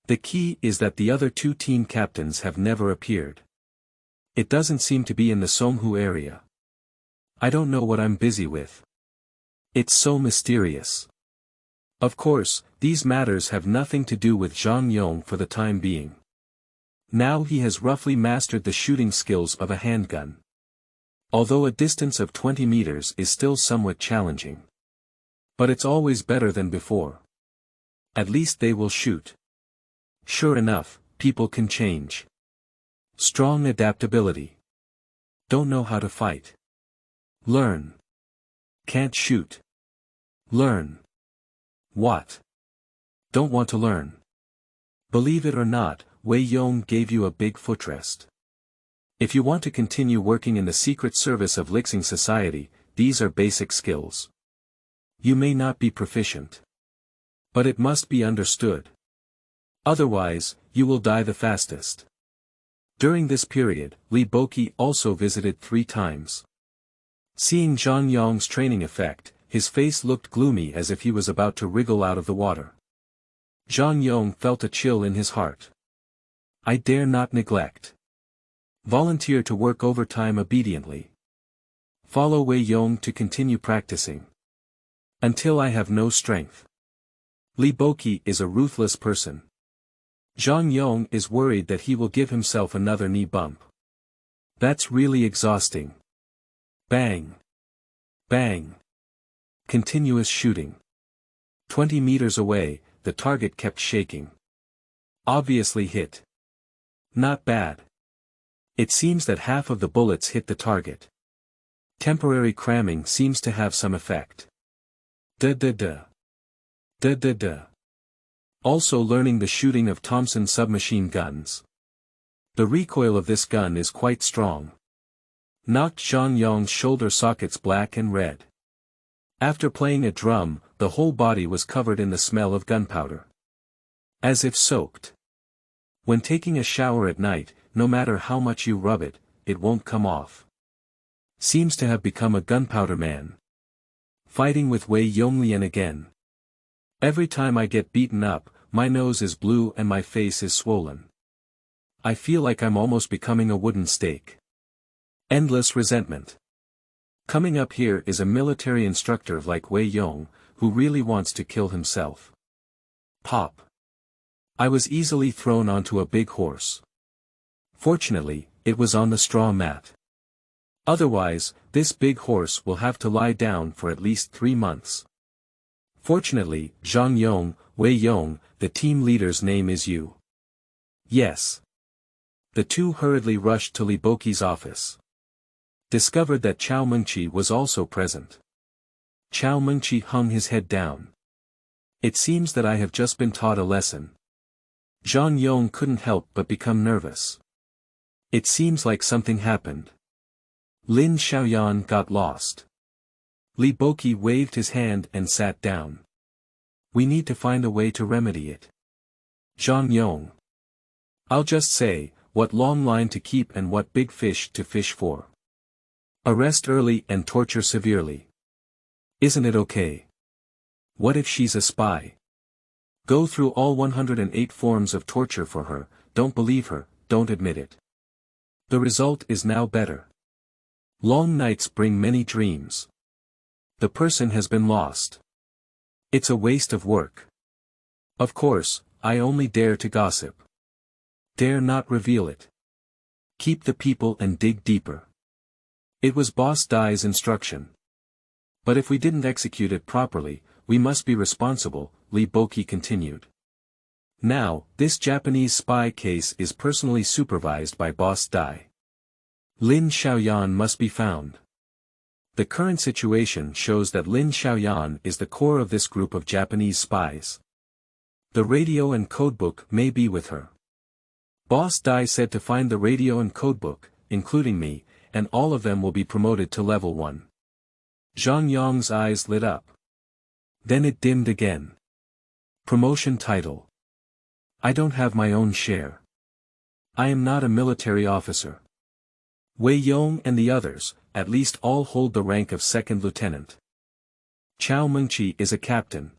The key is that the other 2 team captains have never appeared. It doesn't seem to be in the Songhu area. I don't know what I'm busy with. It's so mysterious. Of course, these matters have nothing to do with Zhang Yong for the time being. Now he has roughly mastered the shooting skills of a handgun. Although a distance of 20 meters is still somewhat challenging. But it's always better than before. At least they will shoot. Sure enough, people can change. Strong adaptability. Don't know how to fight. Learn. Can't shoot. Learn. What? Don't want to learn. Believe it or not, Wei Yong gave you a big footrest. If you want to continue working in the secret service of Lixing Society, these are basic skills. You may not be proficient, but it must be understood. Otherwise, you will die the fastest. During this period, Li Boqi also visited 3 times. Seeing Zhang Yong's training effect, his face looked gloomy as if he was about to wriggle out of the water. Zhang Yong felt a chill in his heart. I dare not neglect. Volunteer to work overtime obediently. Follow Wei Yong to continue practicing. Until I have no strength. Li Boqi is a ruthless person. Zhang Yong is worried that he will give himself another knee bump. That's really exhausting. Bang. Bang. Continuous shooting. 20 meters away, the target kept shaking. Obviously hit. Not bad. It seems that half of the bullets hit the target. Temporary cramming seems to have some effect. Da-da-da. Da-da-da. Also learning the shooting of Thompson submachine guns. The recoil of this gun is quite strong. Knocked Zhang Yong's shoulder sockets black and red. After playing a drum, the whole body was covered in the smell of gunpowder. As if soaked. When taking a shower at night, no matter how much you rub it, it won't come off. Seems to have become a gunpowder man. Fighting with Wei Yonglian again. Every time I get beaten up, my nose is blue and my face is swollen. I feel like I'm almost becoming a wooden stake. Endless resentment. Coming up here is a military instructor like Wei Yong, who really wants to kill himself. Pop. I was easily thrown onto a big horse. Fortunately, it was on the straw mat. Otherwise, this big horse will have to lie down for at least 3 months. Fortunately, Zhang Yong, Wei Yong, the team leader's name is you. Yes. The two hurriedly rushed to Li Boqi's office. Discovered that Xiaomeng Xin was also present. Xiaomeng Xin hung his head down. It seems that I have just been taught a lesson. Zhang Yong couldn't help but become nervous. It seems like something happened. Lin Xiaoyan got lost. Li Boqi waved his hand and sat down. We need to find a way to remedy it. Zhang Yong. I'll just say, what long line to keep and what big fish to fish for. Arrest early and torture severely. Isn't it okay? What if she's a spy? Go through all 108 forms of torture for her, don't believe her, don't admit it. The result is now better. Long nights bring many dreams. The person has been lost. It's a waste of work. Of course, I only dare to gossip. Dare not reveal it. Keep the people and dig deeper. It was Boss Dai's instruction. But if we didn't execute it properly, we must be responsible, Li Boqi continued. Now, this Japanese spy case is personally supervised by Boss Dai. Lin Xiaoyan must be found. The current situation shows that Lin Xiaoyan is the core of this group of Japanese spies. The radio and codebook may be with her. Boss Dai said to find the radio and codebook, including me, and all of them will be promoted to level 1. Zhang Yong's eyes lit up. Then it dimmed again. Promotion title. I don't have my own share. I am not a military officer. Wei Yong and the others, at least all hold the rank of second lieutenant. Xiaomeng Xin is a captain.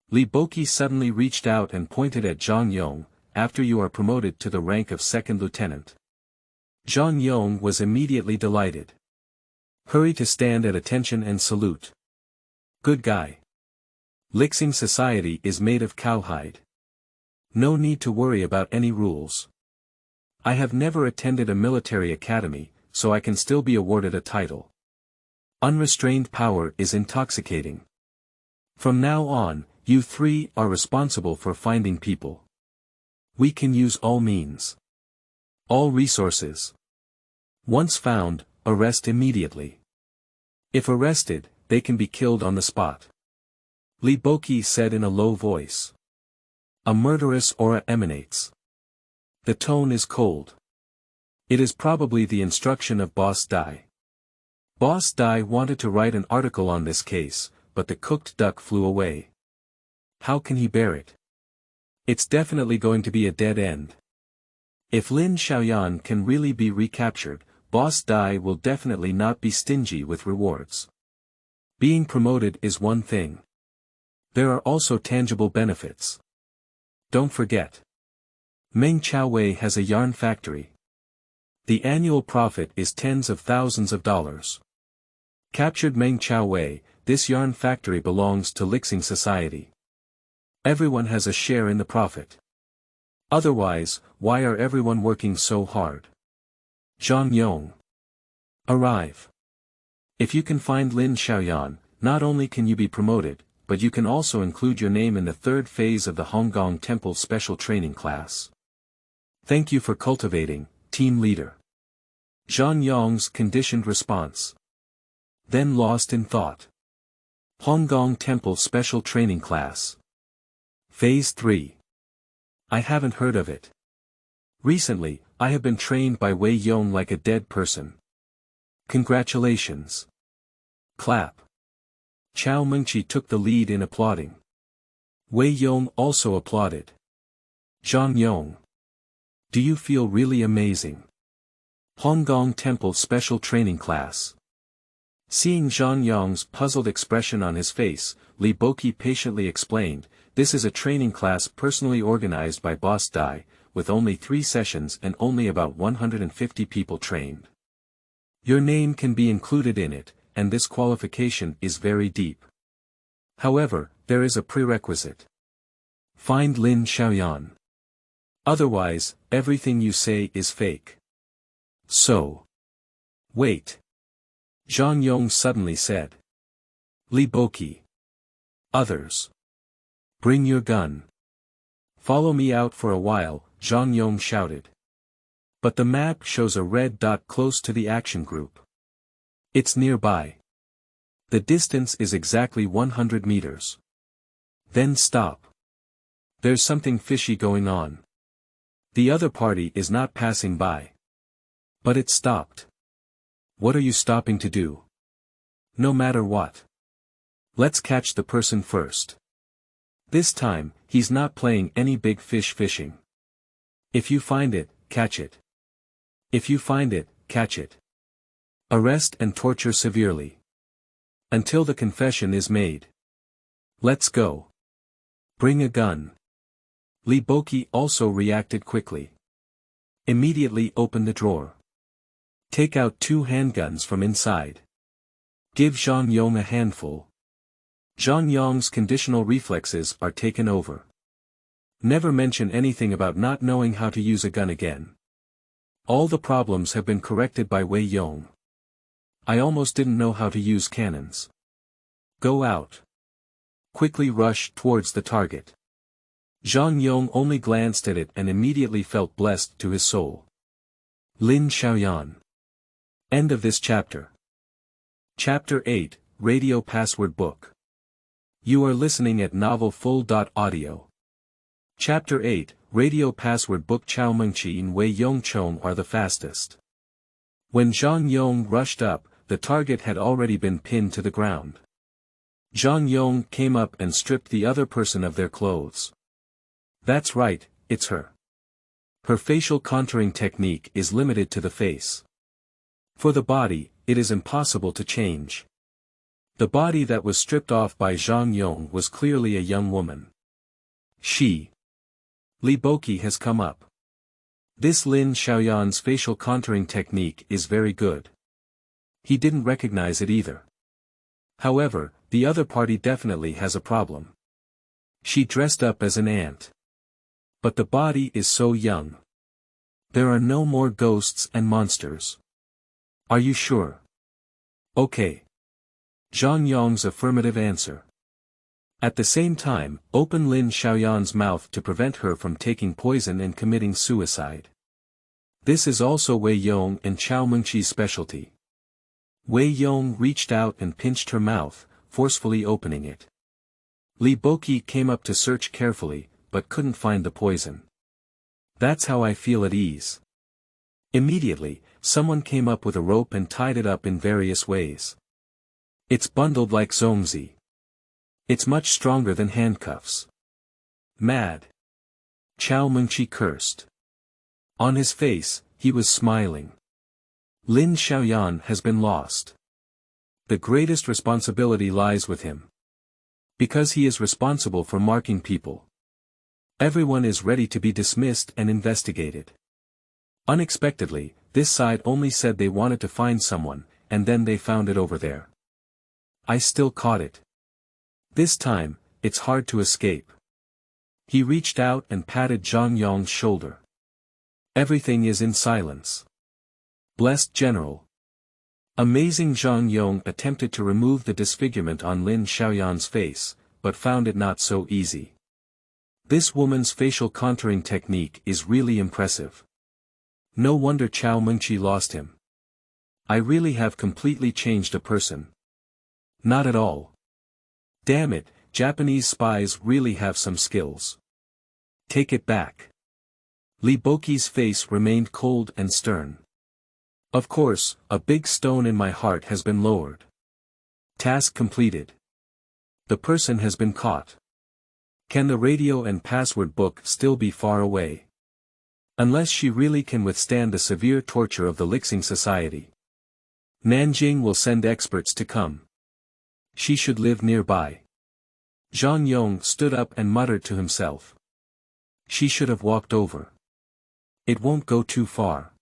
Li Boqi suddenly reached out and pointed at Zhang Yong, after you are promoted to the rank of second lieutenant. Zhang Yong was immediately delighted. Hurry to stand at attention and salute. Good guy. Lixing Society is made of cowhide. No need to worry about any rules. I have never attended a military academy, so I can still be awarded a title. Unrestrained power is intoxicating. From now on, you 3 are responsible for finding people. We can use all means. All resources. Once found, arrest immediately. If arrested, they can be killed on the spot. Li Boqi said in a low voice. A murderous aura emanates. The tone is cold. It is probably the instruction of Boss Dai. Boss Dai wanted to write an article on this case, but the cooked duck flew away. How can he bear it? It's definitely going to be a dead end. If Lin Xiaoyan can really be recaptured, Boss Dai will definitely not be stingy with rewards. Being promoted is one thing. There are also tangible benefits. Don't forget. Meng Chaowei has a yarn factory. The annual profit is tens of thousands of dollars. Captured Meng Chaowei, this yarn factory belongs to Lixing Society. Everyone has a share in the profit. Otherwise, why are everyone working so hard? Zhang Yong. Arrive. If you can find Lin Xiaoyan, not only can you be promoted, but you can also include your name in the third phase of the Honggong Temple Special Training Class. Thank you for cultivating, team leader. Zhang Yong's conditioned response. Then lost in thought. Honggong Temple Special Training Class. Phase 3. I haven't heard of it. Recently, I have been trained by Wei Yong like a dead person. Congratulations. Clap. Xiaomeng Xin took the lead in applauding. Wei Yong also applauded. Zhang Yong. Do you feel really amazing? Honggong Temple Special Training Class. Seeing Zhang Yong's puzzled expression on his face, Li Boqi patiently explained, this is a training class personally organized by Boss Dai, with only 3 sessions and only about 150 people trained. Your name can be included in it, and this qualification is very deep. However, there is a prerequisite. Find Lin Xiaoyan. Otherwise, everything you say is fake. So. Wait. Zhang Yong suddenly said. Li Boqi. Others. Bring your gun. Follow me out for a while, Zhang Yong shouted. But the map shows a red dot close to the action group. It's nearby. The distance is exactly 100 meters. Then stop. There's something fishy going on. The other party is not passing by. But it stopped. What are you stopping to do? No matter what. Let's catch the person first. This time, he's not playing any big fish fishing. If you find it, catch it. If you find it, catch it. Arrest and torture severely. Until the confession is made. Let's go. Bring a gun. Li Boqi also reacted quickly. Immediately open the drawer. Take out 2 handguns from inside. Give Zhang Yong a handful. Zhang Yong's conditional reflexes are taken over. Never mention anything about not knowing how to use a gun again. All the problems have been corrected by Wei Yong. I almost didn't know how to use cannons. Go out. Quickly rush towards the target. Zhang Yong only glanced at it and immediately felt blessed to his soul. Lin Xiaoyan. End of this chapter. Chapter 8, Radio Password Book. You are listening at novelfull.audio. Chapter 8, Radio Password Book. Xiaomeng Xin and Wei Yong Chong are the fastest. When Zhang Yong rushed up, the target had already been pinned to the ground. Zhang Yong came up and stripped the other person of their clothes. That's right, it's her. Her facial contouring technique is limited to the face. For the body, it is impossible to change. The body that was stripped off by Zhang Yong was clearly a young woman. Li Boqi has come up. This Lin Xiaoyan's facial contouring technique is very good. He didn't recognize it either. However, the other party definitely has a problem. She dressed up as an ant. But the body is so young. There are no more ghosts and monsters. Are you sure? Okay. Zhang Yong's affirmative answer. At the same time, open Lin Xiaoyan's mouth to prevent her from taking poison and committing suicide. This is also Wei Yong and Xiaomeng Xin's specialty. Wei Yong reached out and pinched her mouth, forcefully opening it. Li Boqi came up to search carefully, but couldn't find the poison. That's how I feel at ease. Immediately, someone came up with a rope and tied it up in various ways. It's bundled like zongzi. It's much stronger than handcuffs. Mad. Xiaomeng Xin cursed. On his face, he was smiling. Lin Xiaoyan has been lost. The greatest responsibility lies with him. Because he is responsible for marking people. Everyone is ready to be dismissed and investigated. Unexpectedly, this side only said they wanted to find someone, and then they found it over there. I still caught it. This time, it's hard to escape. He reached out and patted Zhang Yong's shoulder. Everything is in silence. Blessed General. Amazing. Zhang Yong attempted to remove the disfigurement on Lin Xiaoyan's face, but found it not so easy. This woman's facial contouring technique is really impressive. No wonder Xiaomeng Xin lost him. I really have completely changed a person. Not at all. Damn it, Japanese spies really have some skills. Take it back. Li Boqi's face remained cold and stern. Of course, a big stone in my heart has been lowered. Task completed. The person has been caught. Can the radio and password book still be far away? Unless she really can withstand the severe torture of the Lixing Society. Nanjing will send experts to come. She should live nearby. Zhang Yong stood up and muttered to himself. She should have walked over. It won't go too far.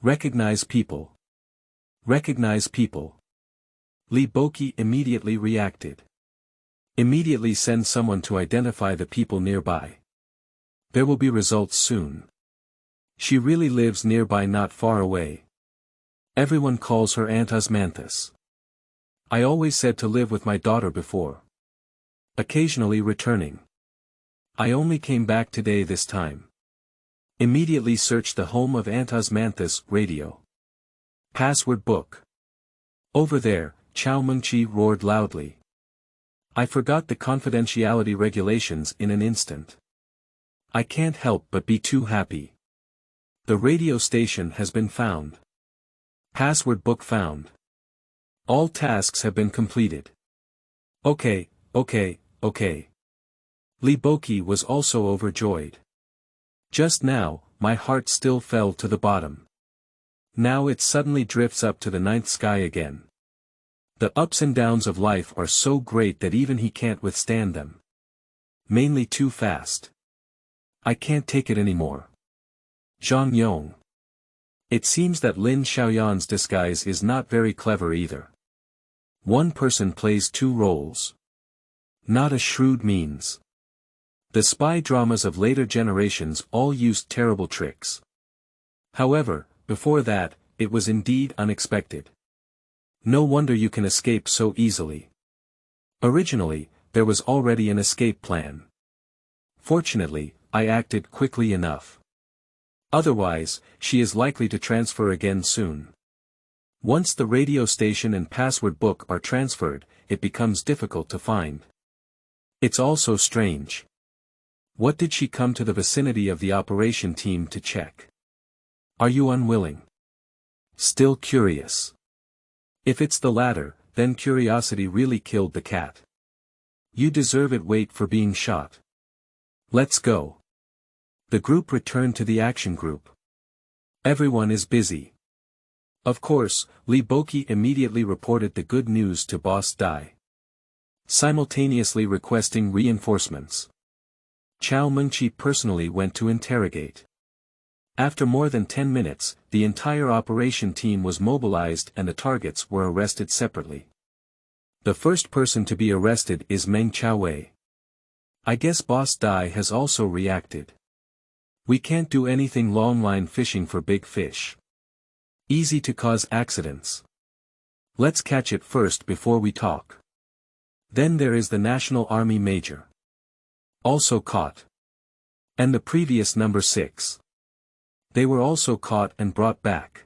Recognize people. Recognize people. Li Boqi immediately reacted. Immediately send someone to identify the people nearby. There will be results soon. She really lives nearby, not far away. Everyone calls her Aunt Osmanthus. I always said to live with my daughter before. Occasionally returning. I only came back today this time. Immediately search the home of Aunt Osmanthus radio. Password book. Over there, Xiaomeng Xin roared loudly. I forgot the confidentiality regulations in an instant. I can't help but be too happy. The radio station has been found. Password book found. All tasks have been completed. Okay. Li Boqi was also overjoyed. Just now, my heart still fell to the bottom. Now it suddenly drifts up to the ninth sky again. The ups and downs of life are so great that even he can't withstand them. Mainly too fast. I can't take it anymore. Zhang Yong. It seems that Lin Xiaoyan's disguise is not very clever either. One person plays two roles. Not a shrewd means. The spy dramas of later generations all used terrible tricks. However, before that, it was indeed unexpected. No wonder you can escape so easily. Originally, there was already an escape plan. Fortunately, I acted quickly enough. Otherwise, she is likely to transfer again soon. Once the radio station and password book are transferred, it becomes difficult to find. It's also strange. What did she come to the vicinity of the operation team to check? Are you unwilling? Still curious? If it's the latter, then curiosity really killed the cat. You deserve it. Wait for being shot. Let's go. The group returned to the action group. Everyone is busy. Of course, Li Boqi immediately reported the good news to Boss Dai. Simultaneously requesting reinforcements. Xiaomeng Xin personally went to interrogate. After more than 10 minutes, the entire operation team was mobilized and the targets were arrested separately. The first person to be arrested is Meng Chaowei. I guess Boss Dai has also reacted. We can't do anything long-line fishing for big fish. Easy to cause accidents. Let's catch it first before we talk. Then there is the National Army Major. Also caught. And the previous number 6. They were also caught and brought back.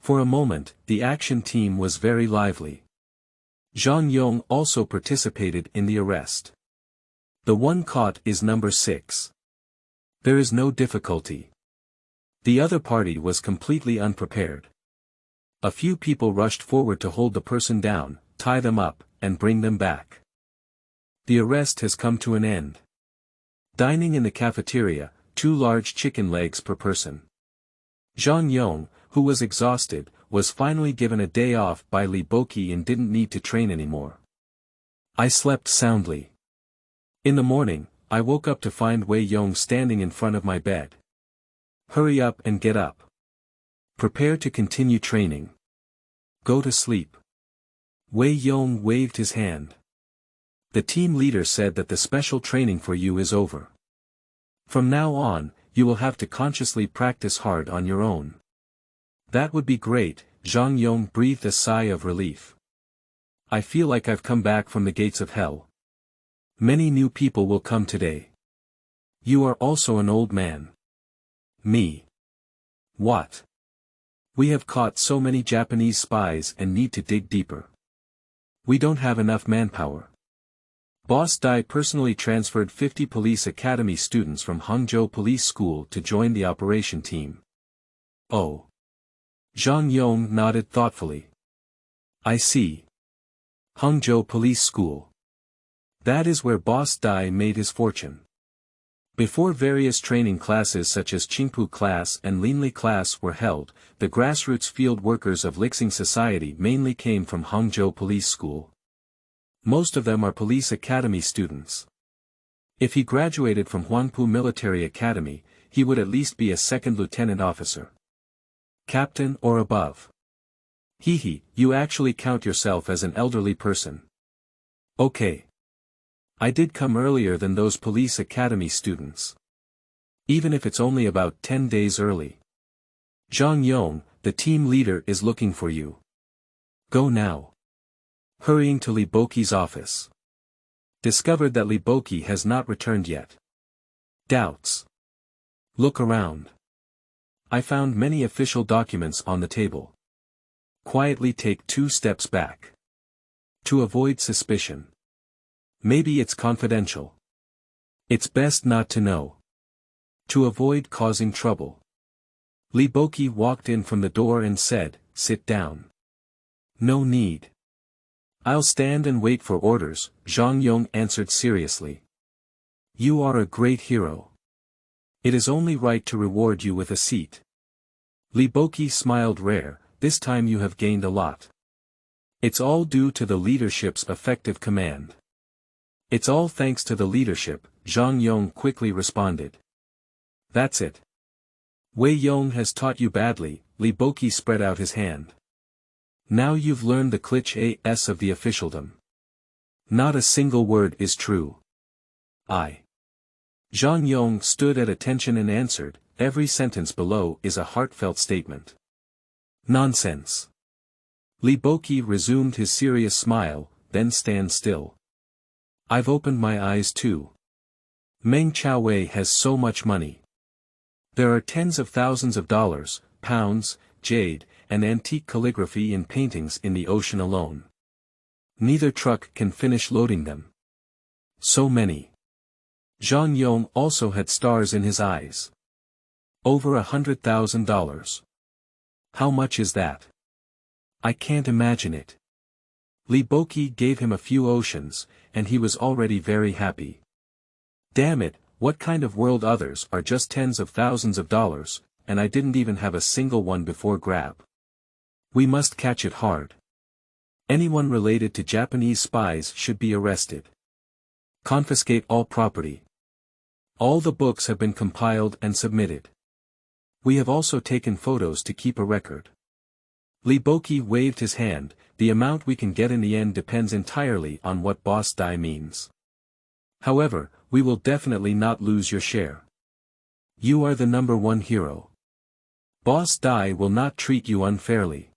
For a moment, the action team was very lively. Zhang Yong also participated in the arrest. The one caught is number 6. There is no difficulty. The other party was completely unprepared. A few people rushed forward to hold the person down, tie them up, and bring them back. The arrest has come to an end. Dining in the cafeteria, 2 large chicken legs per person. Zhang Yong, who was exhausted, was finally given a day off by Li Boqi and didn't need to train anymore. I slept soundly. In the morning, I woke up to find Wei Yong standing in front of my bed. Hurry up and get up. Prepare to continue training. Go to sleep. Wei Yong waved his hand. The team leader said that the special training for you is over. From now on, you will have to consciously practice hard on your own. That would be great, Zhang Yong breathed a sigh of relief. I feel like I've come back from the gates of hell. Many new people will come today. You are also an old man. Me. What? We have caught so many Japanese spies and need to dig deeper. We don't have enough manpower. Boss Dai personally transferred 50 police academy students from Hangzhou Police School to join the operation team. Oh. Zhang Yong nodded thoughtfully. I see. Hangzhou Police School. That is where Boss Dai made his fortune. Before various training classes such as Qingpu class and Linli class were held, the grassroots field workers of Lixing Society mainly came from Hangzhou Police School. Most of them are police academy students. If he graduated from Huangpu Military Academy, he would at least be a second lieutenant officer. Captain or above. Hee, you actually count yourself as an elderly person. Okay. I did come earlier than those police academy students. Even if it's only about 10 days early. Zhang Yong, the team leader is looking for you. Go now. Hurrying to Li Boqi's office. Discovered that Li Boqi has not returned yet. Doubts. Look around. I found many official documents on the table. Quietly take 2 steps back. To avoid suspicion. Maybe it's confidential. It's best not to know. To avoid causing trouble. Li Boqi walked in from the door and said, sit down. No need. I'll stand and wait for orders, Zhang Yong answered seriously. You are a great hero. It is only right to reward you with a seat. Li Boqi smiled rare, this time you have gained a lot. It's all due to the leadership's effective command. It's all thanks to the leadership, Zhang Yong quickly responded. That's it. Wei Yong has taught you badly, Li Boqi spread out his hand. Now you've learned the cliché of the officialdom. Not a single word is true. Zhang Yong stood at attention and answered, every sentence below is a heartfelt statement. Nonsense. Li Boqi resumed his serious smile, then stand still. I've opened my eyes too. Meng Chaowei has so much money. There are tens of thousands of dollars, pounds, jade, and antique calligraphy in paintings in the ocean alone. Neither truck can finish loading them. So many. Zhang Yong also had stars in his eyes. Over $100,000. How much is that? I can't imagine it. Li Boqi gave him a few oceans, and he was already very happy. Damn it, what kind of world others are just tens of thousands of dollars, and I didn't even have a single one before grab. We must catch it hard. Anyone related to Japanese spies should be arrested. Confiscate all property. All the books have been compiled and submitted. We have also taken photos to keep a record. Li Boqi waved his hand, the amount we can get in the end depends entirely on what Boss Dai means. However, we will definitely not lose your share. You are the #1 hero. Boss Dai will not treat you unfairly.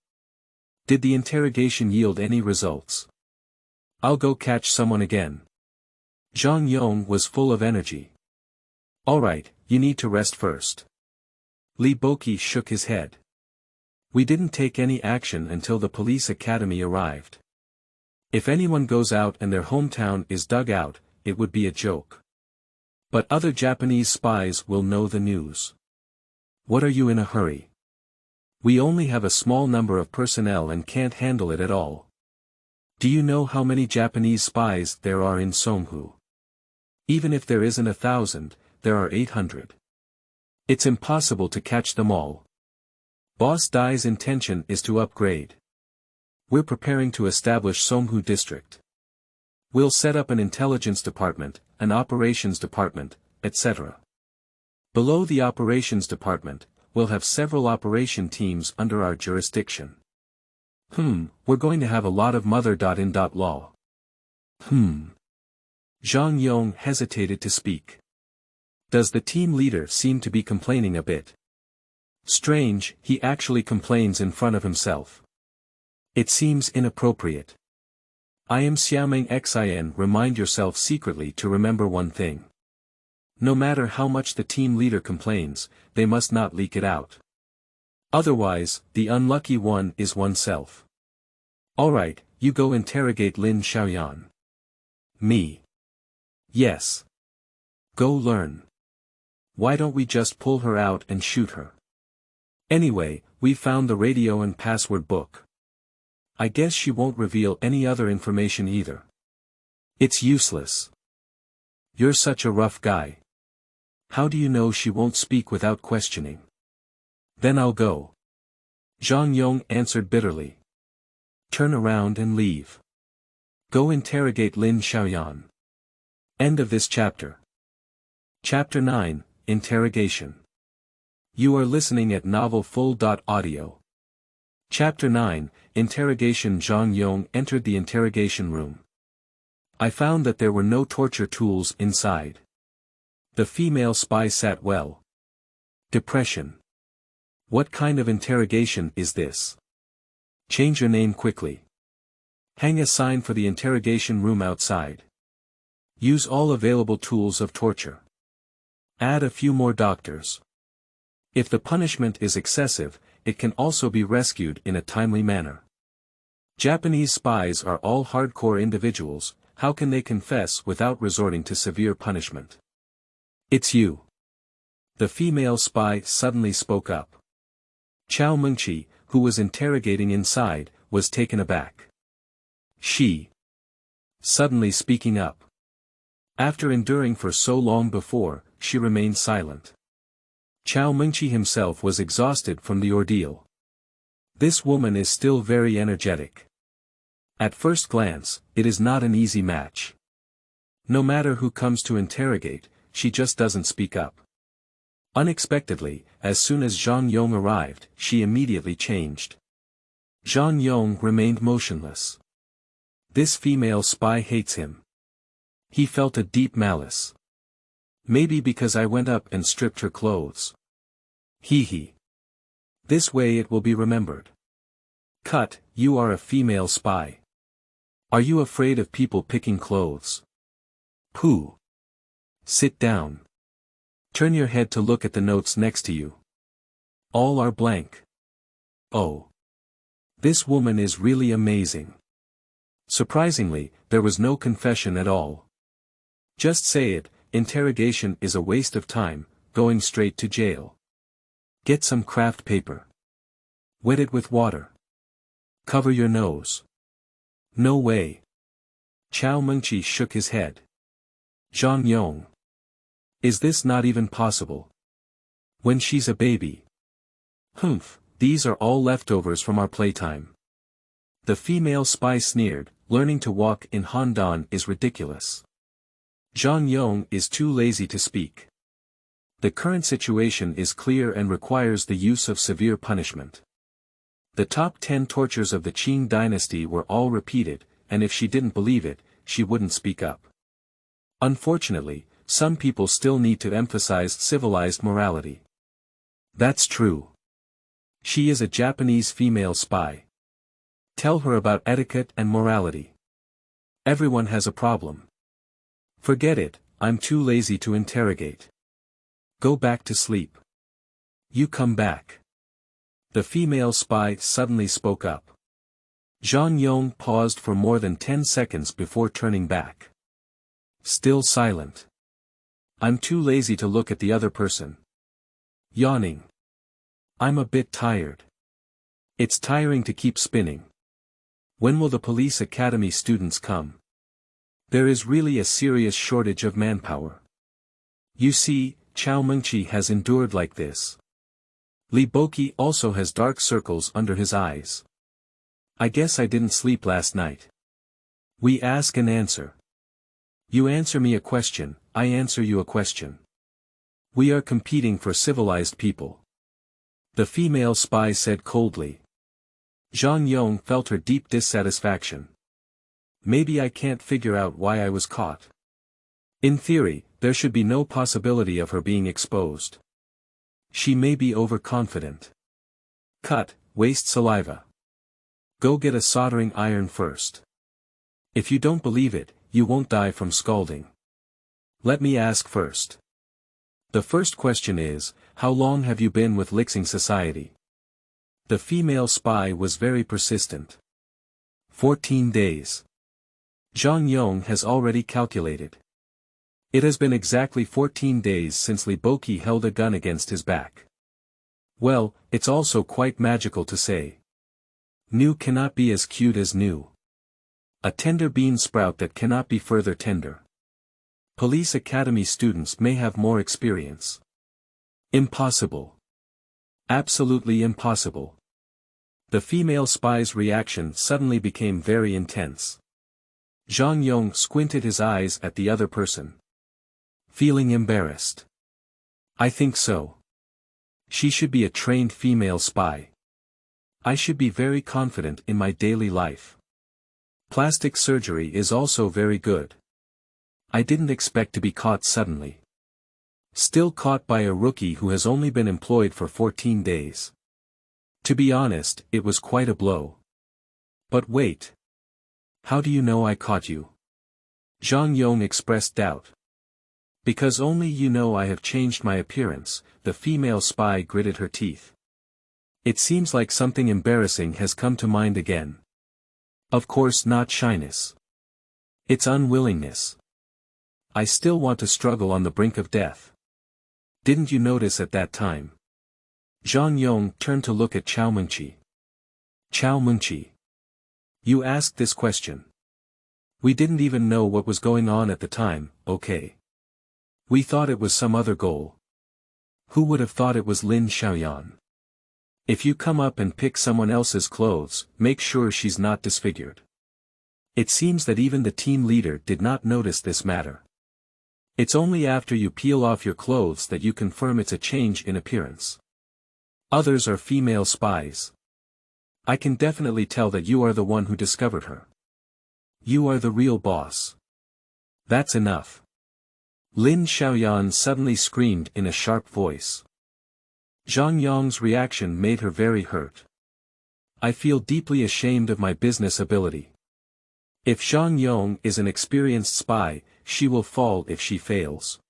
Did the interrogation yield any results? I'll go catch someone again. Zhang Yong was full of energy. Alright, you need to rest first. Li Boqi shook his head. We didn't take any action until the police academy arrived. If anyone goes out and their hometown is dug out, it would be a joke. But other Japanese spies will know the news. What are you in a hurry? We only have a small number of personnel and can't handle it at all. Do you know how many Japanese spies there are in Songhu? Even if there isn't 1,000, there are 800. It's impossible to catch them all. Boss Dai's intention is to upgrade. We're preparing to establish Songhu district. We'll set up an intelligence department, an operations department, etc. Below the operations department, we'll have several operation teams under our jurisdiction. We're going to have a lot of mother.in.law. Zhang Yong hesitated to speak. Does the team leader seem to be complaining a bit? Strange, he actually complains in front of himself. It seems inappropriate. I am Xiaomeng Xin. Remind yourself secretly to remember one thing. No matter how much the team leader complains, they must not leak it out. Otherwise, the unlucky one is oneself. Alright, you go interrogate Lin Xiaoyan. Me. Yes. Go learn. Why don't we just pull her out and shoot her? Anyway, we found the radio and password book. I guess she won't reveal any other information either. It's useless. You're such a rough guy. How do you know she won't speak without questioning? Then I'll go. Zhang Yong answered bitterly. Turn around and leave. Go interrogate Lin Xiaoyan. End of this chapter. Chapter 9, Interrogation. You are listening at novelfull.audio. Chapter 9, Interrogation. Zhang Yong entered the interrogation room. I found that there were no torture tools inside. The female spy sat well. Depression. What kind of interrogation is this? Change your name quickly. Hang a sign for the interrogation room outside. Use all available tools of torture. Add a few more doctors. If the punishment is excessive, it can also be rescued in a timely manner. Japanese spies are all hardcore individuals, how can they confess without resorting to severe punishment? It's you. The female spy suddenly spoke up. Xiaomeng Xin, who was interrogating inside, was taken aback. She. Suddenly speaking up. After enduring for so long before, she remained silent. Xiaomeng Xin himself was exhausted from the ordeal. This woman is still very energetic. At first glance, it is not an easy match. No matter who comes to interrogate, she just doesn't speak up. Unexpectedly, as soon as Zhang Yong arrived, she immediately changed. Zhang Yong remained motionless. This female spy hates him. He felt a deep malice. Maybe because I went up and stripped her clothes. Hee. This way it will be remembered. Cut, you are a female spy. Are you afraid of people picking clothes? Pooh. Sit down. Turn your head to look at the notes next to you. All are blank. Oh. This woman is really amazing. Surprisingly, there was no confession at all. Just say it, interrogation is a waste of time, going straight to jail. Get some craft paper. Wet it with water. Cover your nose. No way. Xiaomeng Xin shook his head. Zhang Yong. Is this not even possible? When she's a baby. These are all leftovers from our playtime. The female spy sneered, learning to walk in Handan is ridiculous. Zhang Yong is too lazy to speak. The current situation is clear and requires the use of severe punishment. The top 10 tortures of the Qing dynasty were all repeated, and if she didn't believe it, she wouldn't speak up. Unfortunately, some people still need to emphasize civilized morality. That's true. She is a Japanese female spy. Tell her about etiquette and morality. Everyone has a problem. Forget it, I'm too lazy to interrogate. Go back to sleep. You come back. The female spy suddenly spoke up. Zhang Yong paused for more than 10 seconds before turning back. Still silent. I'm too lazy to look at the other person. Yawning. I'm a bit tired. It's tiring to keep spinning. When will the police academy students come? There is really a serious shortage of manpower. You see, Xiaomeng Xin has endured like this. Li Boqi also has dark circles under his eyes. I guess I didn't sleep last night. We ask and answer. You answer me a question, I answer you a question. We are competing for civilized people. The female spy said coldly. Zhang Yong felt her deep dissatisfaction. Maybe I can't figure out why I was caught. In theory, there should be no possibility of her being exposed. She may be overconfident. Cut, waste saliva. Go get a soldering iron first. If you don't believe it, you won't die from scalding. Let me ask first. The first question is, how long have you been with Lixing Society? The female spy was very persistent. 14 days. Zhang Yong has already calculated. It has been exactly 14 days since Li Boqi held a gun against his back. Well, it's also quite magical to say. New cannot be as cute as new. A tender bean sprout that cannot be further tender. Police academy students may have more experience. Impossible. Absolutely impossible. The female spy's reaction suddenly became very intense. Zhang Yong squinted his eyes at the other person. Feeling embarrassed. I think so. She should be a trained female spy. I should be very confident in my daily life. Plastic surgery is also very good. I didn't expect to be caught suddenly. Still caught by a rookie who has only been employed for 14 days. To be honest, it was quite a blow. But wait. How do you know I caught you? Zhang Yong expressed doubt. Because only you know I have changed my appearance, the female spy gritted her teeth. It seems like something embarrassing has come to mind again. Of course not shyness. It's unwillingness. I still want to struggle on the brink of death. Didn't you notice at that time? Zhang Yong turned to look at Xiaomeng Xin. Xiaomeng Xin. You asked this question. We didn't even know what was going on at the time, okay. We thought it was some other goal. Who would have thought it was Lin Xiaoyan? If you come up and pick someone else's clothes, make sure she's not disfigured. It seems that even the team leader did not notice this matter. It's only after you peel off your clothes that you confirm it's a change in appearance. Others are female spies. I can definitely tell that you are the one who discovered her. You are the real boss. That's enough. Lin Xiaoyan suddenly screamed in a sharp voice. Zhang Yong's reaction made her very hurt. I feel deeply ashamed of my business ability. If Zhang Yong is an experienced spy, she will fall if she fails.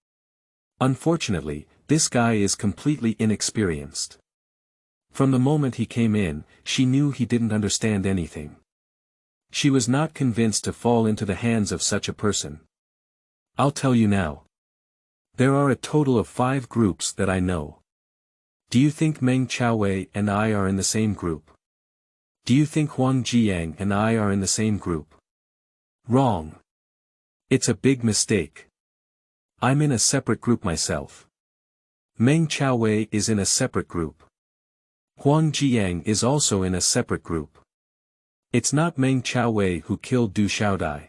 Unfortunately, this guy is completely inexperienced. From the moment he came in, she knew he didn't understand anything. She was not convinced to fall into the hands of such a person. I'll tell you now. There are a total of 5 groups that I know. Do you think Meng Chaowei and I are in the same group? Do you think Huang Jiang and I are in the same group? Wrong. It's a big mistake. I'm in a separate group myself. Meng Chaowei is in a separate group. Huang Jiang is also in a separate group. It's not Meng Chaowei who killed Du Xiaodai.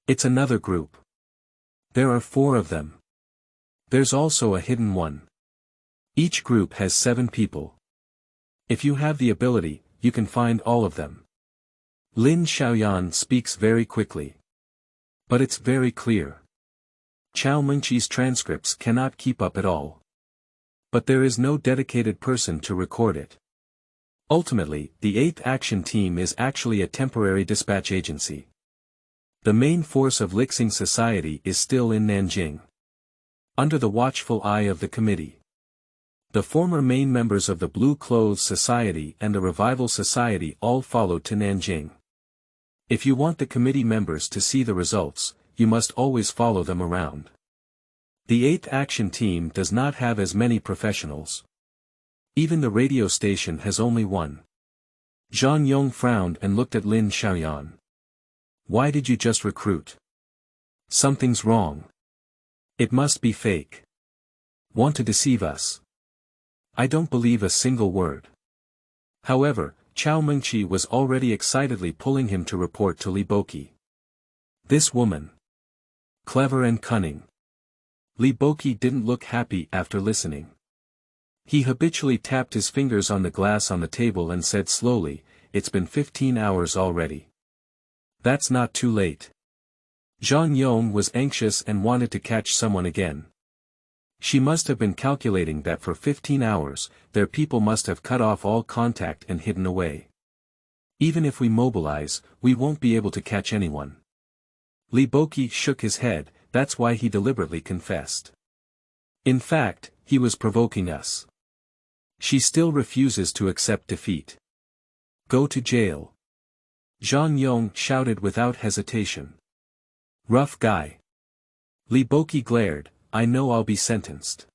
It's another group. There are 4 of them. There's also a hidden one. Each group has 7 people. If you have the ability, you can find all of them. Lin Xiaoyan speaks very quickly. But it's very clear. Xiaomeng Xin's transcripts cannot keep up at all. But there is no dedicated person to record it. Ultimately, the 8th Action Team is actually a temporary dispatch agency. The main force of Lixing Society is still in Nanjing. Under the watchful eye of the committee. The former main members of the Blue Clothes Society and the Revival Society all followed to Nanjing. If you want the committee members to see the results, you must always follow them around. The 8th Action Team does not have as many professionals. Even the radio station has only one. Zhang Yong frowned and looked at Lin Xiaoyan. Why did you just recruit? Something's wrong. It must be fake. Want to deceive us? I don't believe a single word. However, Xiaomeng Xin was already excitedly pulling him to report to Li Boqi. This woman. Clever and cunning. Li Boqi didn't look happy after listening. He habitually tapped his fingers on the glass on the table and said slowly, "It's been 15 hours already. That's not too late." Zhang Yong was anxious and wanted to catch someone again. She must have been calculating that for 15 hours, their people must have cut off all contact and hidden away. Even if we mobilize, we won't be able to catch anyone. Li Boqi shook his head, that's why he deliberately confessed. In fact, he was provoking us. She still refuses to accept defeat. Go to jail. Zhang Yong shouted without hesitation. Rough guy. Li Boqi glared, I know I'll be sentenced.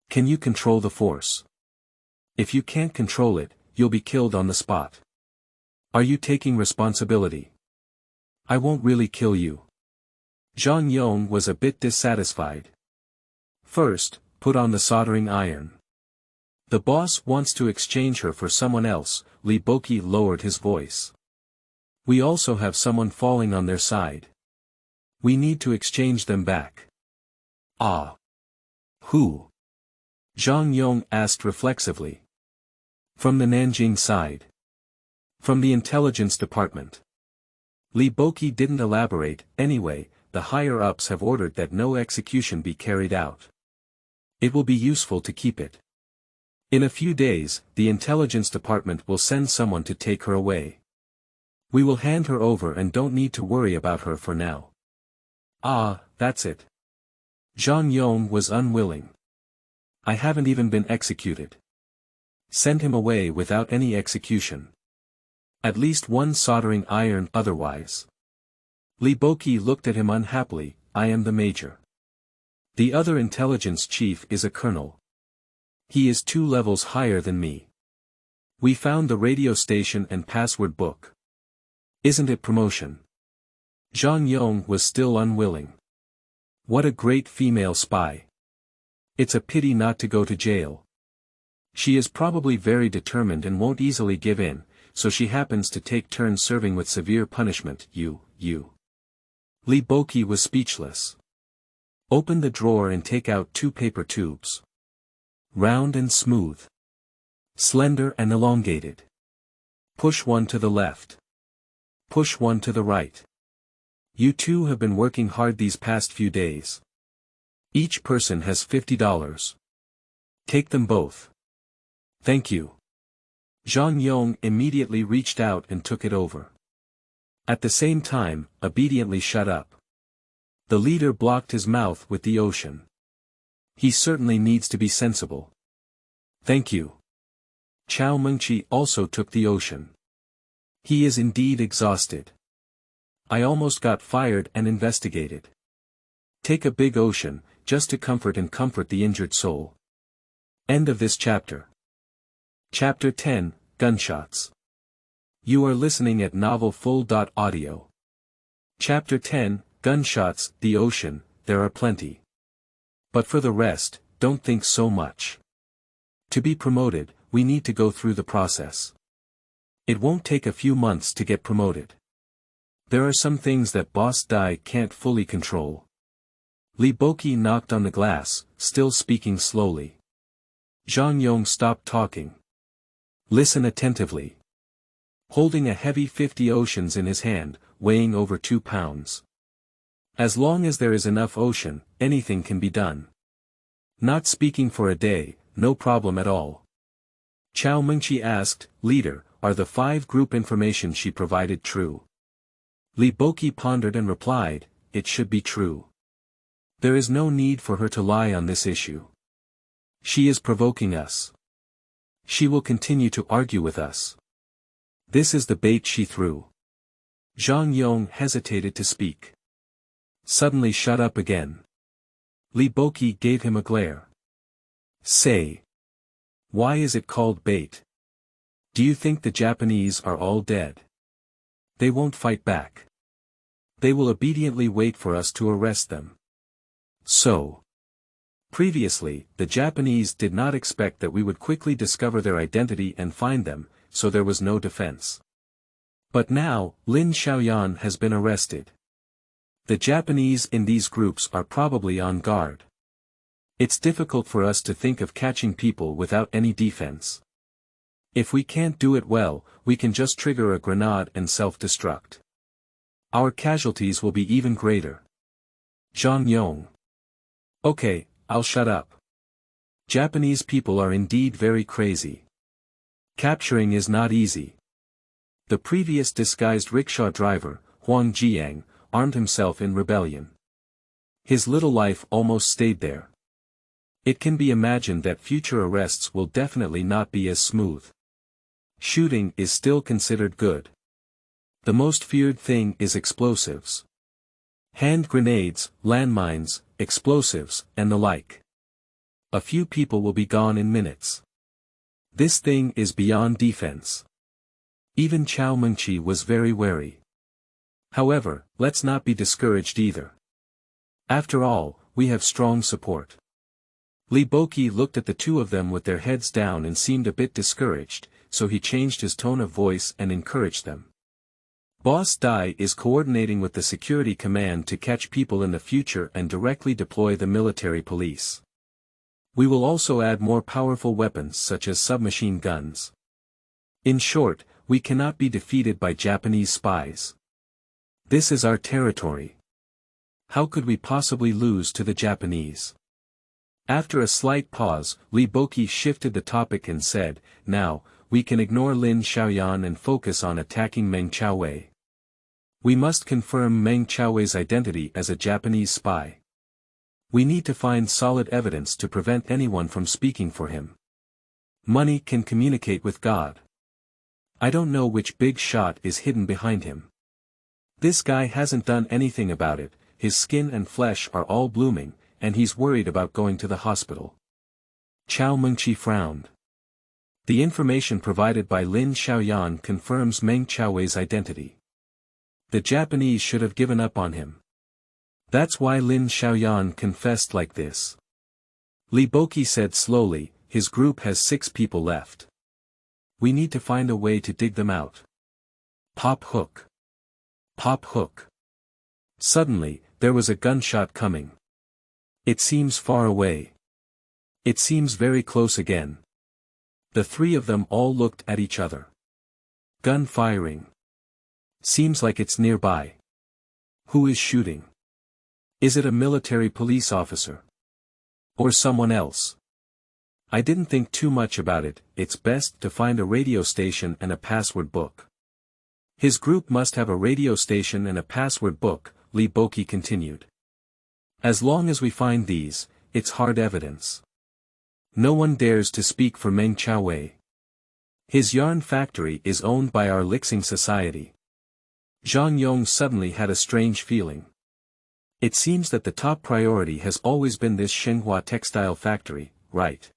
Can you control the force? If you can't control it, you'll be killed on the spot. Are you taking responsibility? I won't really kill you. Zhang Yong was a bit dissatisfied. First, put on the soldering iron. The boss wants to exchange her for someone else, Li Boqi lowered his voice. We also have someone falling on their side. We need to exchange them back. Ah. Who? Zhang Yong asked reflexively. From the Nanjing side. From the intelligence department. Li Boqi didn't elaborate, anyway, the higher-ups have ordered that no execution be carried out. It will be useful to keep it. In a few days, the intelligence department will send someone to take her away. We will hand her over and don't need to worry about her for now. Ah, that's it. Zhang Yong was unwilling. I haven't even been executed. Send him away without any execution. At least one soldering iron otherwise. Li Boqi looked at him unhappily, I am the major. The other intelligence chief is a colonel. He is 2 levels higher than me. We found the radio station and password book. Isn't it promotion? Zhang Yong was still unwilling. What a great female spy. It's a pity not to go to jail. She is probably very determined and won't easily give in, so she happens to take turns serving with severe punishment, you. Li Boqi was speechless. Open the drawer and take out 2 paper tubes. Round and smooth. Slender and elongated. Push one to the left. Push one to the right. You two have been working hard these past few days. Each person has $50. Take them both. Thank you. Zhang Yong immediately reached out and took it over. At the same time, obediently shut up. The leader blocked his mouth with the ocean. He certainly needs to be sensible. Thank you. Xiaomeng Xin also took the ocean. He is indeed exhausted. I almost got fired and investigated. Take a big ocean, just to comfort the injured soul. End of this chapter. Chapter 10, Gunshots. You are listening at novelfull.audio. Chapter 10, Gunshots, the ocean, there are plenty. But for the rest, don't think so much. To be promoted, we need to go through the process. It won't take a few months to get promoted. There are some things that Boss Dai can't fully control. Li Boqi knocked on the glass, still speaking slowly. Zhang Yong stopped talking. Listen attentively. Holding a heavy 50 oceans in his hand, weighing over 2 pounds. As long as there is enough ocean, anything can be done. Not speaking for a day, no problem at all. Xiaomeng Xin asked, Leader, are the 5 group information she provided true? Li Boqi pondered and replied, it should be true. There is no need for her to lie on this issue. She is provoking us. She will continue to argue with us. This is the bait she threw. Zhang Yong hesitated to speak. Suddenly shut up again. Li Boqi gave him a glare. Say. Why is it called bait? Do you think the Japanese are all dead? They won't fight back. They will obediently wait for us to arrest them. So. Previously, the Japanese did not expect that we would quickly discover their identity and find them, so there was no defense. But now, Lin Xiaoyan has been arrested. The Japanese in these groups are probably on guard. It's difficult for us to think of catching people without any defense. If we can't do it well, we can just trigger a grenade and self-destruct. Our casualties will be even greater. Zhang Yong. Okay, I'll shut up. Japanese people are indeed very crazy. Capturing is not easy. The previous disguised rickshaw driver, Huang Jiang, armed himself in rebellion. His little life almost stayed there. It can be imagined that future arrests will definitely not be as smooth. Shooting is still considered good. The most feared thing is explosives. Hand grenades, landmines, explosives, and the like. A few people will be gone in minutes. This thing is beyond defense. Even Xiaomeng Xin was very wary. However, let's not be discouraged either. After all, we have strong support. Li Boqi looked at the two of them with their heads down and seemed a bit discouraged, so he changed his tone of voice and encouraged them. Boss Dai is coordinating with the security command to catch people in the future and directly deploy the military police. We will also add more powerful weapons such as submachine guns. In short, we cannot be defeated by Japanese spies. This is our territory. How could we possibly lose to the Japanese? After a slight pause, Li Boqi shifted the topic and said, now, we can ignore Lin Xiaoyan and focus on attacking Meng Qiaowei. We must confirm Meng Qiaowei's identity as a Japanese spy. We need to find solid evidence to prevent anyone from speaking for him. Money can communicate with God. I don't know which big shot is hidden behind him. This guy hasn't done anything about it, his skin and flesh are all blooming, and he's worried about going to the hospital. Xiaomeng Xin frowned. The information provided by Lin Xiaoyan confirms Meng Qiaowei's identity. The Japanese should have given up on him. That's why Lin Xiaoyan confessed like this. Li Boqi said slowly, his group has 6 people left. We need to find a way to dig them out. Pop hook. Pop hook. Suddenly, there was a gunshot coming. It seems far away. It seems very close again. The 3 of them all looked at each other. Gun firing. Seems like it's nearby. Who is shooting? Is it a military police officer? Or someone else? I didn't think too much about it, it's best to find a radio station and a password book. His group must have a radio station and a password book, Li Boqi continued. As long as we find these, it's hard evidence. No one dares to speak for Meng Qiaowei. His yarn factory is owned by our Lixing Society. Zhang Yong suddenly had a strange feeling. It seems that the top priority has always been this Shenhua textile factory, right?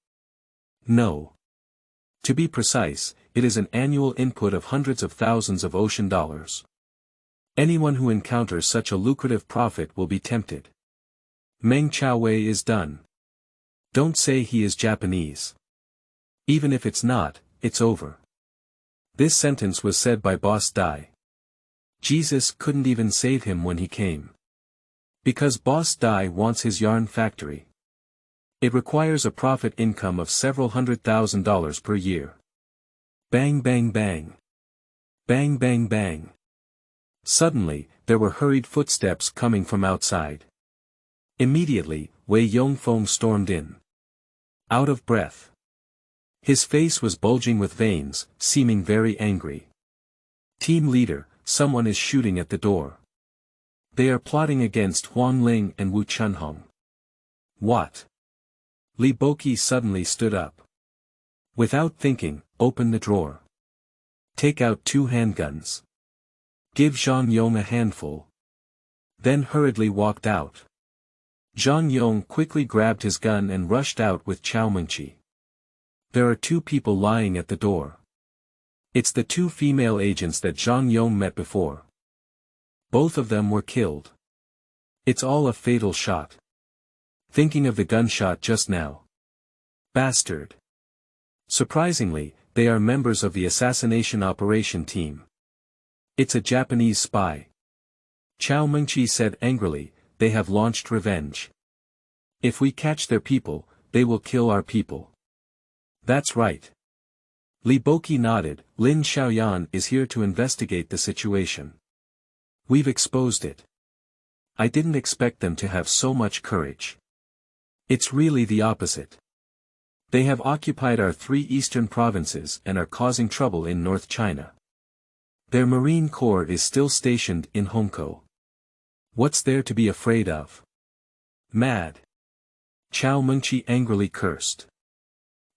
No. To be precise, it is an annual input of hundreds of thousands of ocean dollars. Anyone who encounters such a lucrative profit will be tempted. Meng Qiaowei is done. Don't say he is Japanese. Even if it's not, it's over. This sentence was said by Boss Dai. Jesus couldn't even save him when he came. Because Boss Dai wants his yarn factory. It requires a profit income of several $100,000 per year. Bang bang bang. Bang bang bang. Suddenly, there were hurried footsteps coming from outside. Immediately, Wei Yongfeng stormed in. Out of breath. His face was bulging with veins, seeming very angry. Team leader, someone is shooting at the door. They are plotting against Huang Ling and Wu Chunhong. What? Li Boqi suddenly stood up. Without thinking, open the drawer. Take out 2 handguns. Give Zhang Yong a handful. Then hurriedly walked out. Zhang Yong quickly grabbed his gun and rushed out with Xiaomeng Xin. There are two people lying at the door. It's the two female agents that Zhang Yong met before. Both of them were killed. It's all a fatal shot. Thinking of the gunshot just now. Bastard. Surprisingly, they are members of the assassination operation team. It's a Japanese spy. Xiaomeng Xin said angrily, they have launched revenge. If we catch their people, they will kill our people. That's right. Li Boqi nodded. Lin Xiaoyan is here to investigate the situation. We've exposed it. I didn't expect them to have so much courage. It's really the opposite. They have occupied our 3 eastern provinces and are causing trouble in North China. Their Marine Corps is still stationed in Hongkou. What's there to be afraid of? Mad. Xiaomeng Xin angrily cursed.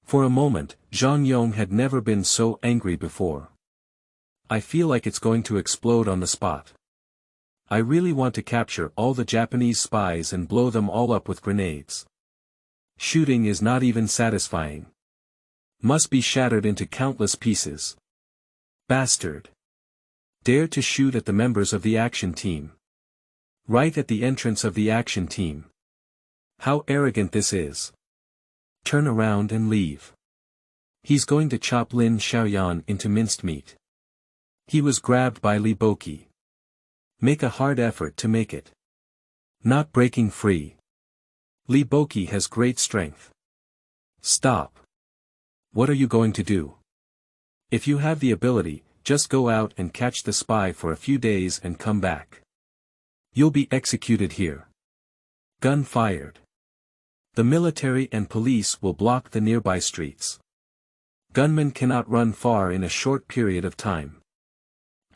For a moment, Zhang Yong had never been so angry before. I feel like it's going to explode on the spot. I really want to capture all the Japanese spies and blow them all up with grenades. Shooting is not even satisfying. Must be shattered into countless pieces. Bastard. Dare to shoot at the members of the action team. Right at the entrance of the action team. How arrogant this is. Turn around and leave. He's going to chop Lin Xiaoyan into minced meat. He was grabbed by Li Boqi. Make a hard effort to make it. Not breaking free. Li Boqi has great strength. Stop. What are you going to do? If you have the ability, just go out and catch the spy for a few days and come back. You'll be executed here. Gun fired. The military and police will block the nearby streets. Gunmen cannot run far in a short period of time.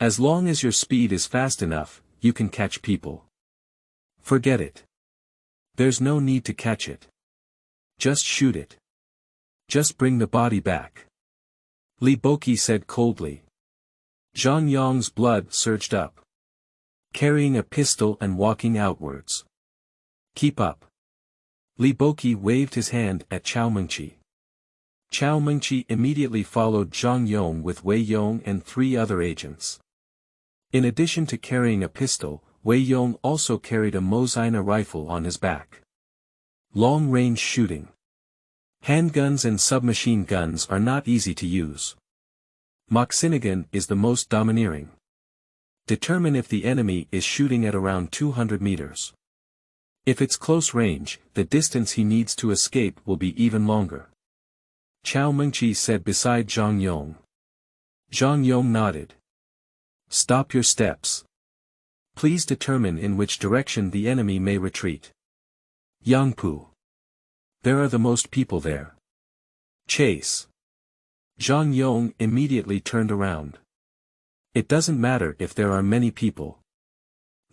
As long as your speed is fast enough, you can catch people. Forget it. There's no need to catch it. Just shoot it. Just bring the body back. Li Boqi said coldly. Zhang Yong's blood surged up. Carrying a pistol and walking outwards. Keep up. Li Boqi waved his hand at Xiaomeng Xin. Xiaomeng Xin immediately followed Zhang Yong with Wei Yong and 3 other agents. In addition to carrying a pistol, Wei Yong also carried a Mosin rifle on his back. Long-range shooting. Handguns and submachine guns are not easy to use. Moxinigan is the most domineering. Determine if the enemy is shooting at around 200 meters. If it's close range, the distance he needs to escape will be even longer. Xiaomeng Xin said beside Zhang Yong. Zhang Yong nodded. Stop your steps. Please determine in which direction the enemy may retreat. Yangpu. There are the most people there. Chase. Zhang Yong immediately turned around. It doesn't matter if there are many people.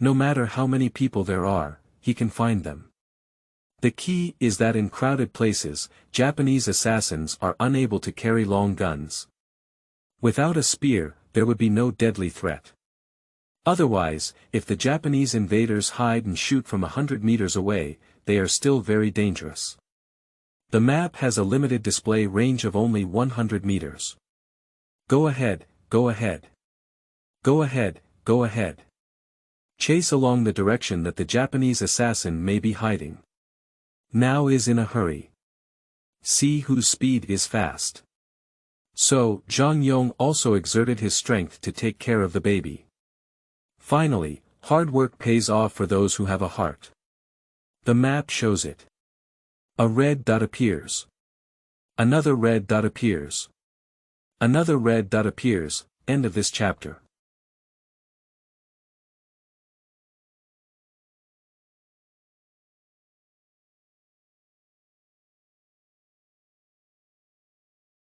No matter how many people there are, he can find them. The key is that in crowded places, Japanese assassins are unable to carry long guns. Without a spear, there would be no deadly threat. Otherwise, if the Japanese invaders hide and shoot from 100 meters away, they are still very dangerous. The map has a limited display range of only 100 meters. Go ahead, go ahead. Go ahead, go ahead. Chase along the direction that the Japanese assassin may be hiding. Now is in a hurry. See whose speed is fast. So, Zhang Yong also exerted his strength to take care of the baby. Finally, hard work pays off for those who have a heart. The map shows it. A red dot appears. Another red dot appears. Another red dot appears. End of this chapter.